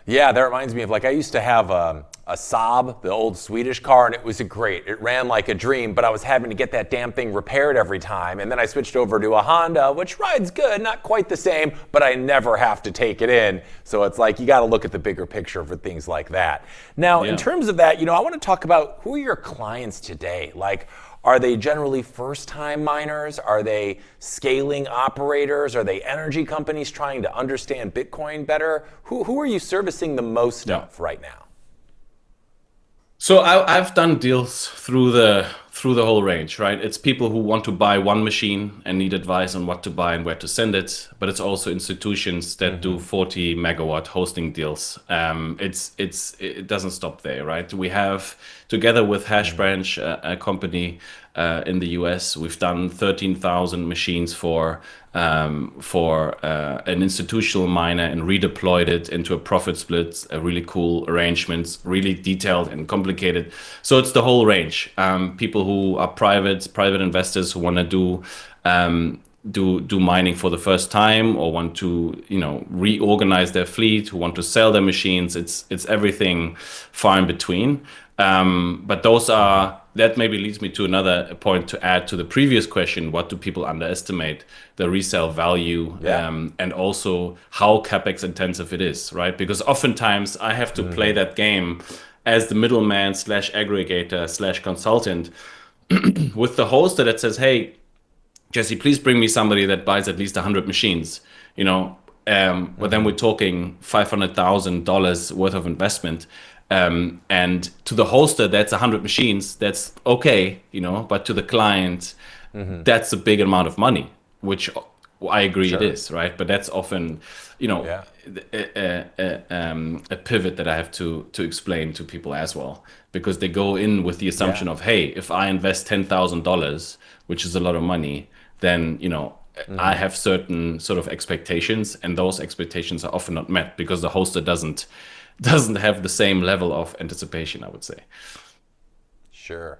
Yeah, that reminds me of, I used to have a Saab, the old Swedish car, and it was great. It ran like a dream, but I was having to get that damn thing repaired every time. And then I switched over to a Honda, which rides good, not quite the same, but I never have to take it in. So it's you got to look at the bigger picture for things like that. Now, in terms of that, I want to talk about who are your clients today? Are they generally first-time miners? Are they scaling operators? Are they energy companies trying to understand Bitcoin better? Who are you servicing the most of right now? So I've done deals through the whole range, right? It's people who want to buy one machine and need advice on what to buy and where to send it, but it's also institutions that do 40 megawatt hosting deals. It doesn't stop there, right? We have, together with HashBranch, a company in the US, we've done 13,000 machines for an institutional miner and redeployed it into a profit split, a really cool arrangements, really detailed and complicated. So it's the whole range. People who are private investors who want to do mining for the first time, or want to reorganize their fleet, who want to sell their machines. It's everything far in between. But that maybe leads me to another point to add to the previous question. What do people underestimate? The resale value, and also how CapEx intensive it is, right? Because oftentimes I have to play that game as the middleman / aggregator / consultant with the hoster that says, hey, Jesse, please bring me somebody that buys at least 100 machines, but then we're talking $500,000 worth of investment. And to the hoster, that's 100 machines. That's okay, but to the client, that's a big amount of money, which I agree it is, right? But that's often, a pivot that I have to explain to people as well, because they go in with the assumption of, hey, if I invest $10,000, which is a lot of money, then, I have certain sort of expectations, and those expectations are often not met because the hoster doesn't have the same level of anticipation, I would say. Sure.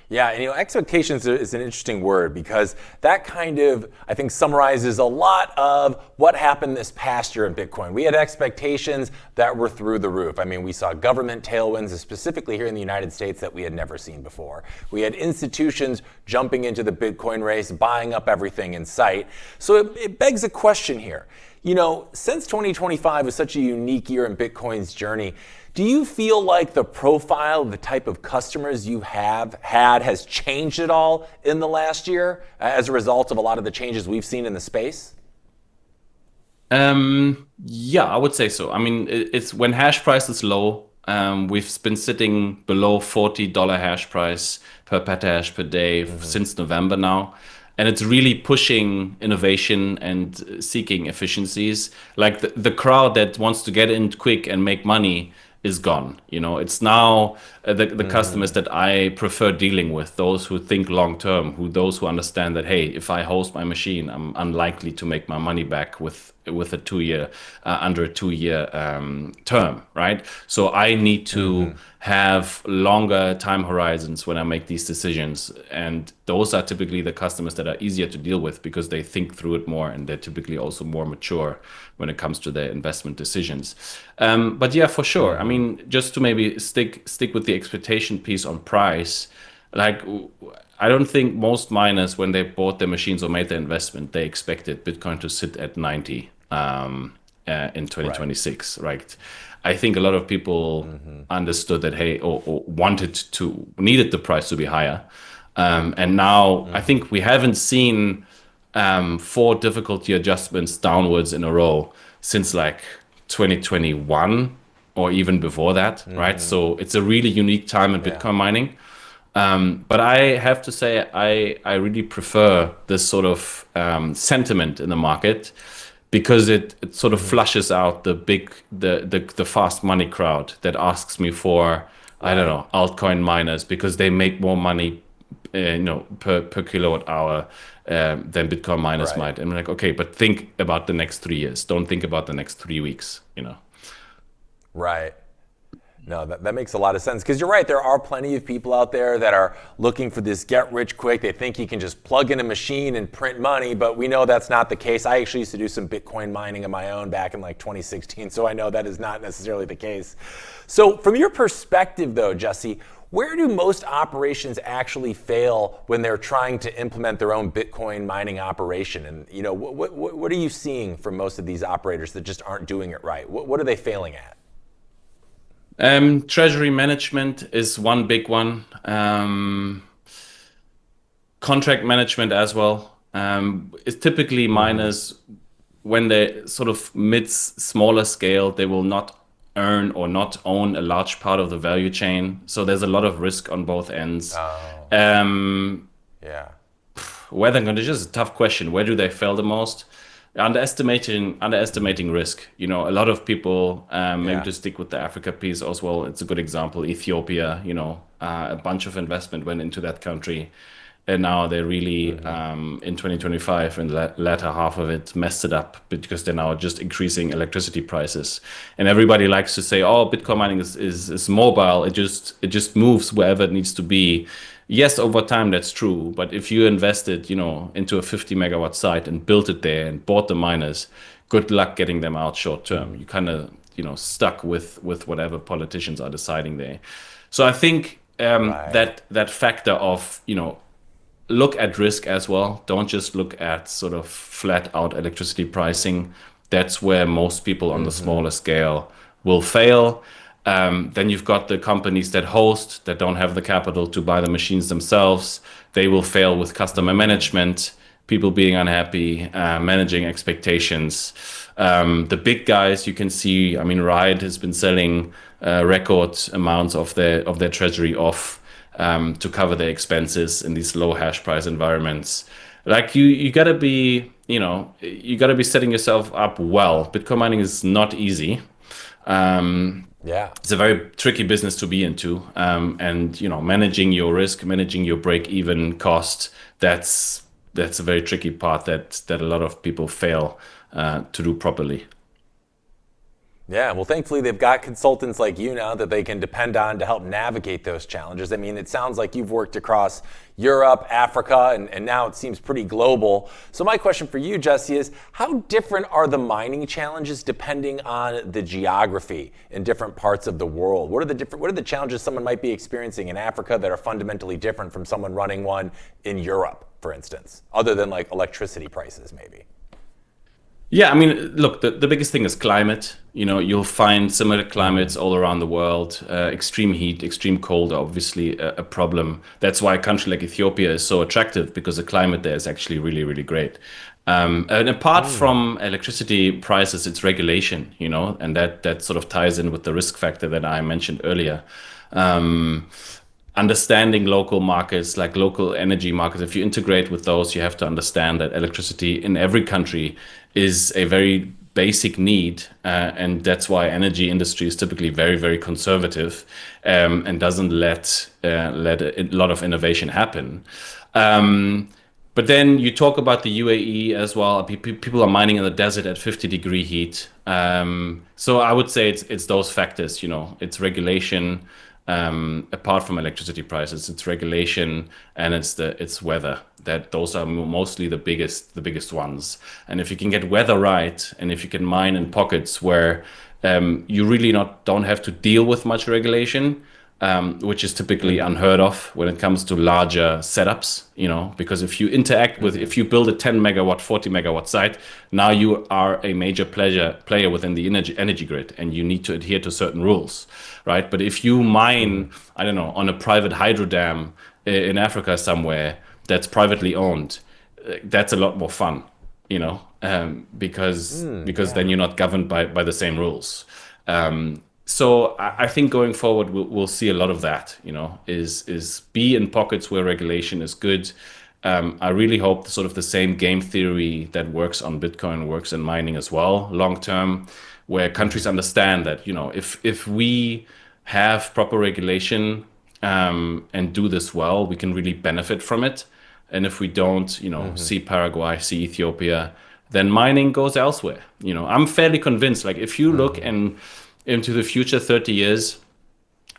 Yeah, and expectations is an interesting word, because that kind of, I think, summarizes a lot of what happened this past year in Bitcoin. We had expectations that were through the roof. I mean, we saw government tailwinds, specifically here in the United States, that we had never seen before. We had institutions jumping into the Bitcoin race, buying up everything in sight. So it begs a question here. Since 2025 was such a unique year in Bitcoin's journey, do you feel like the profile, the type of customers you have had has changed at all in the last year as a result of a lot of the changes we've seen in the space? Yeah, I would say so. I mean, it's when hash price is low, we've been sitting below $40 hash price per petahash per day since November now. And it's really pushing innovation and seeking efficiencies. Like the crowd that wants to get in quick and make money is gone. It's now the customers that I prefer dealing with, those who think long term, those who understand that, hey, if I host my machine, I'm unlikely to make my money back with a 2-year under a 2-year term, right? So I need to have longer time horizons when I make these decisions, and those are typically the customers that are easier to deal with because they think through it more, and they're typically also more mature when it comes to their investment decisions. But yeah, for sure. I mean, just to maybe stick with the expectation piece on price, I don't think most miners, when they bought their machines or made their investment, they expected Bitcoin to sit at 90 in 2026, right? I think a lot of people understood that, hey, or needed the price to be higher. And now I think we haven't seen 4 difficulty adjustments downwards in a row since 2021 or even before that, right? So it's a really unique time in Bitcoin mining. But I have to say, I really prefer this sort of sentiment in the market, because it sort of flushes out the fast money crowd that asks me for, I don't know, altcoin miners because they make more money, per kilowatt hour than Bitcoin miners might. And I'm like, okay, but think about the next 3 years. Don't think about the next 3 weeks, Right. No, that makes a lot of sense, because you're right. There are plenty of people out there that are looking for this get rich quick. They think you can just plug in a machine and print money, but we know that's not the case. I actually used to do some Bitcoin mining of my own back in like 2016, so I know that is not necessarily the case. So from your perspective though, Jesse, where do most operations actually fail when they're trying to implement their own Bitcoin mining operation? And what are you seeing from most of these operators that just aren't doing it right? What are they failing at? Treasury management is one big one. Contract management as well. It's typically miners, when they sort of smaller scale, they will not earn or not own a large part of the value chain. So there's a lot of risk on both ends. Yeah. Weather conditions is a tough question. Where do they fail the most? Underestimating risk. A lot of people, maybe to stick with the Africa piece as well, it's a good example. Ethiopia, a bunch of investment went into that country, and now they really, in 2025, in the latter half of it, messed it up because they're now just increasing electricity prices. And everybody likes to say, oh, Bitcoin mining is mobile. It just moves wherever it needs to be. Yes, over time, that's true. But if you invested, into a 50 megawatt site and built it there and bought the miners, good luck getting them out short term. You kind of, stuck with whatever politicians are deciding there. So I think that factor of, look at risk as well. Don't just look at sort of flat out electricity pricing. That's where most people on the smaller scale will fail. Then you've got the companies that host, that don't have the capital to buy the machines themselves. They will fail with customer management, people being unhappy, managing expectations. The big guys, you can see, Ride has been selling record amounts of their treasury off to cover their expenses in these low hash price environments. Like you gotta be, you gotta be setting yourself up well. Bitcoin mining is not easy. It's a very tricky business to be into, and managing your risk, managing your break-even cost. That's a very tricky part that a lot of people fail to do properly. Yeah, well, thankfully they've got consultants like you now that they can depend on to help navigate those challenges. It sounds like you've worked across Europe, Africa, and now it seems pretty global. So my question for you, Jesse, is how different are the mining challenges depending on the geography in different parts of the world? What are the challenges someone might be experiencing in Africa that are fundamentally different from someone running one in Europe, for instance, other than like electricity prices, maybe? Yeah, look, the biggest thing is climate. You'll find similar climates all around the world. Extreme heat, extreme cold are obviously a problem. That's why a country like Ethiopia is so attractive, because the climate there is actually really, really great. And apart from electricity prices, it's regulation, and that sort of ties in with the risk factor that I mentioned earlier. Understanding local markets, like local energy markets, if you integrate with those, you have to understand that electricity in every country is a very basic need, and that's why energy industry is typically very, very conservative, and doesn't let a lot of innovation happen. But then you talk about the UAE as well. People are mining in the desert at 50-degree heat. So I would say it's those factors. It's regulation. Apart from electricity prices, it's regulation, and it's weather. Those are mostly the biggest ones. And if you can get weather right, and if you can mine in pockets where you really don't have to deal with much regulation, which is typically unheard of when it comes to larger setups, because if you build a 10 megawatt, 40 megawatt site, now you are a major player within the energy grid, and you need to adhere to certain rules, right? But if you mine, I don't know, on a private hydro dam in Africa somewhere that's privately owned, that's a lot more fun, because then you're not governed by the same rules. So I think going forward, we'll see a lot of that, is be in pockets where regulation is good, I really hope sort of the same game theory that works on Bitcoin works in mining as well, long term, where countries understand that, if we have proper regulation and do this well, we can really benefit from it. And if we don't, see Paraguay, see Ethiopia, then mining goes elsewhere. I'm fairly convinced, like if you look into the future 30 years,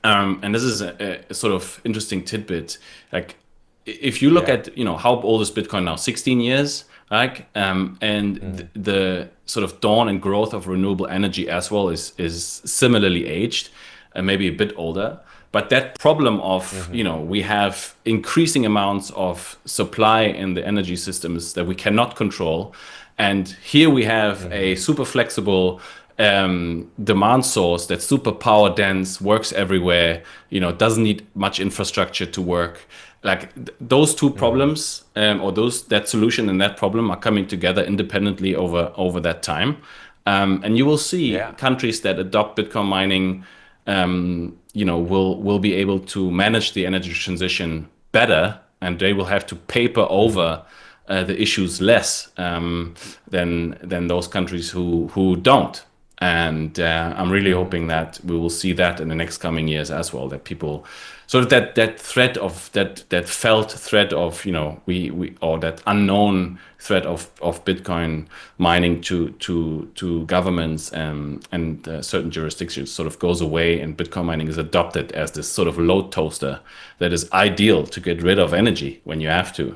and this is a sort of interesting tidbit, like if you look at, how old is Bitcoin now? 16 years, right? And the sort of dawn and growth of renewable energy as well is similarly aged, and maybe a bit older. But that problem of, we have increasing amounts of supply in the energy systems that we cannot control. And here we have a super flexible demand source that's super power dense, works everywhere, doesn't need much infrastructure to work. Like those two problems or that solution and that problem are coming together independently over that time. And you will see countries that adopt Bitcoin mining will be able to manage the energy transition better, and they will have to paper over the issues less than those countries who don't. And I'm really hoping that we will see that in the next coming years as well, that people sort of that threat of that felt threat of we or that unknown threat of Bitcoin mining to governments and certain jurisdictions sort of goes away, and Bitcoin mining is adopted as this sort of load toaster that is ideal to get rid of energy when you have to.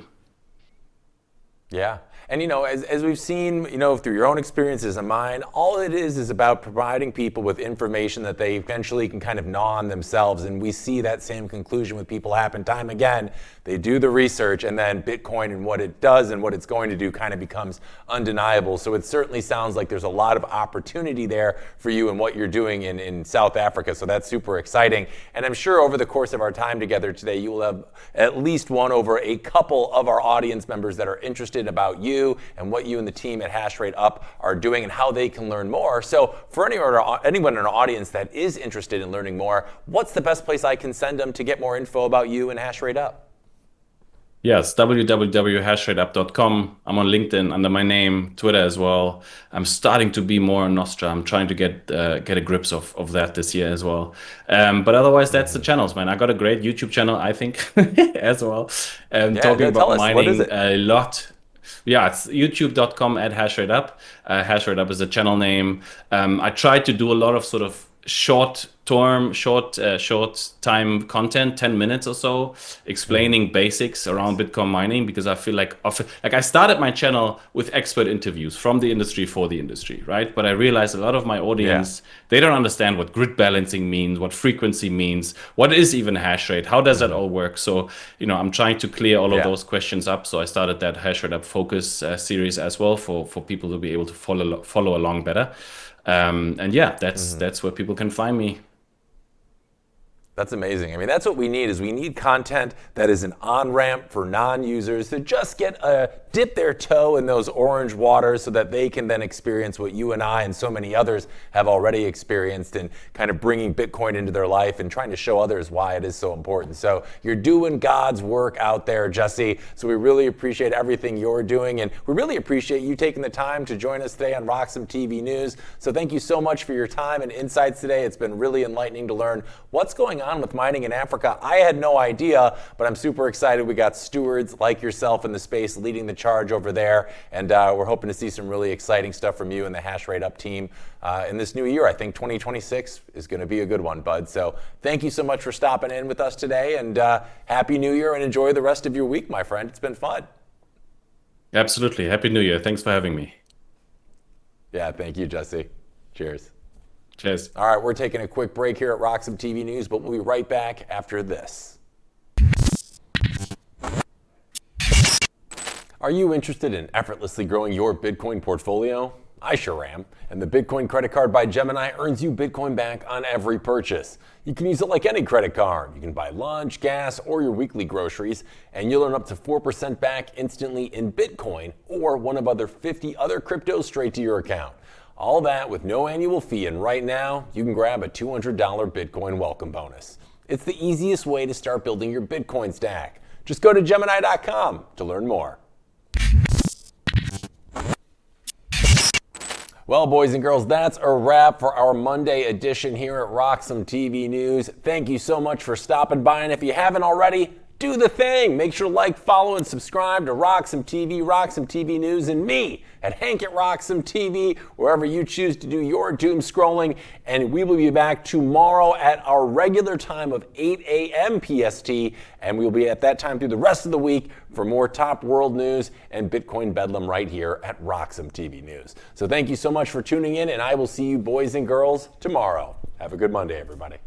Yeah. And, as we've seen, through your own experiences and mine, all it is about providing people with information that they eventually can kind of gnaw on themselves. And we see that same conclusion with people happen time again. They do the research, and then Bitcoin and what it does and what it's going to do kind of becomes undeniable. So it certainly sounds like there's a lot of opportunity there for you and what you're doing in South Africa. So that's super exciting. And I'm sure over the course of our time together today, you will have at least won over a couple of our audience members that are interested about you and what you and the team at HashRateUp are doing and how they can learn more. So for anyone in our audience that is interested in learning more, what's the best place I can send them to get more info about you and HashRateUp? Yes, www.hashrate.com. I'm on LinkedIn under my name, Twitter as well. I'm starting to be more on Nostra. I'm trying to get a grips of that this year as well. But otherwise, that's the channels, man. I got a great YouTube channel, I think, as well. Talking about mining a lot. Yeah, it's youtube.com/HashRateUp. HashRateUp is a channel name. I tried to do a lot of sort of short time content, 10 minutes or so, explaining basics around Bitcoin mining, because I feel like I started my channel with expert interviews from the industry for the industry, right? But I realized a lot of my audience, they don't understand what grid balancing means, what frequency means, what is even hash rate, how does that all work? So, I'm trying to clear all of those questions up. So I started that HashRateUp Focus series as well for people to be able to follow along better. And that's where people can find me. That's amazing. I mean, that's what we need we need content that is an on-ramp for non-users to just dip their toe in those orange waters so that they can then experience what you and I and so many others have already experienced, and kind of bringing Bitcoin into their life and trying to show others why it is so important. So you're doing God's work out there, Jesse. So we really appreciate everything you're doing, and we really appreciate you taking the time to join us today on RoxomTV News. So thank you so much for your time and insights today. It's been really enlightening to learn what's going on with mining in Africa. I had no idea, but I'm super excited. We got stewards like yourself in the space leading the charge over there, and we're hoping to see some really exciting stuff from you and the HashRateUp team in this new year. I think 2026 is going to be a good one, bud. So thank you so much for stopping in with us today, and Happy New Year, and enjoy the rest of your week, my friend. It's been fun. Absolutely. Happy New Year. Thanks for having me. Yeah, thank you, Jesse. Cheers. Cheers. All right, we're taking a quick break here at RoxomTV News, but we'll be right back after this. Are you interested in effortlessly growing your Bitcoin portfolio? I sure am. And the Bitcoin credit card by Gemini earns you Bitcoin back on every purchase. You can use it like any credit card. You can buy lunch, gas, or your weekly groceries, and you'll earn up to 4% back instantly in Bitcoin or one of other 50 other cryptos straight to your account. All that with no annual fee, and right now, you can grab a $200 Bitcoin welcome bonus. It's the easiest way to start building your Bitcoin stack. Just go to Gemini.com to learn more. Well, boys and girls, that's a wrap for our Monday edition here at Roxom TV News. Thank you so much for stopping by, and if you haven't already, do the thing. Make sure to like, follow, and subscribe to Roxom TV News, and me at Hank at Roxom TV, wherever you choose to do your doom scrolling. And we will be back tomorrow at our regular time of 8 a.m. PST, and we'll be at that time through the rest of the week for more top world news and Bitcoin bedlam right here at Roxom TV News. So thank you so much for tuning in, and I will see you boys and girls tomorrow. Have a good Monday, everybody.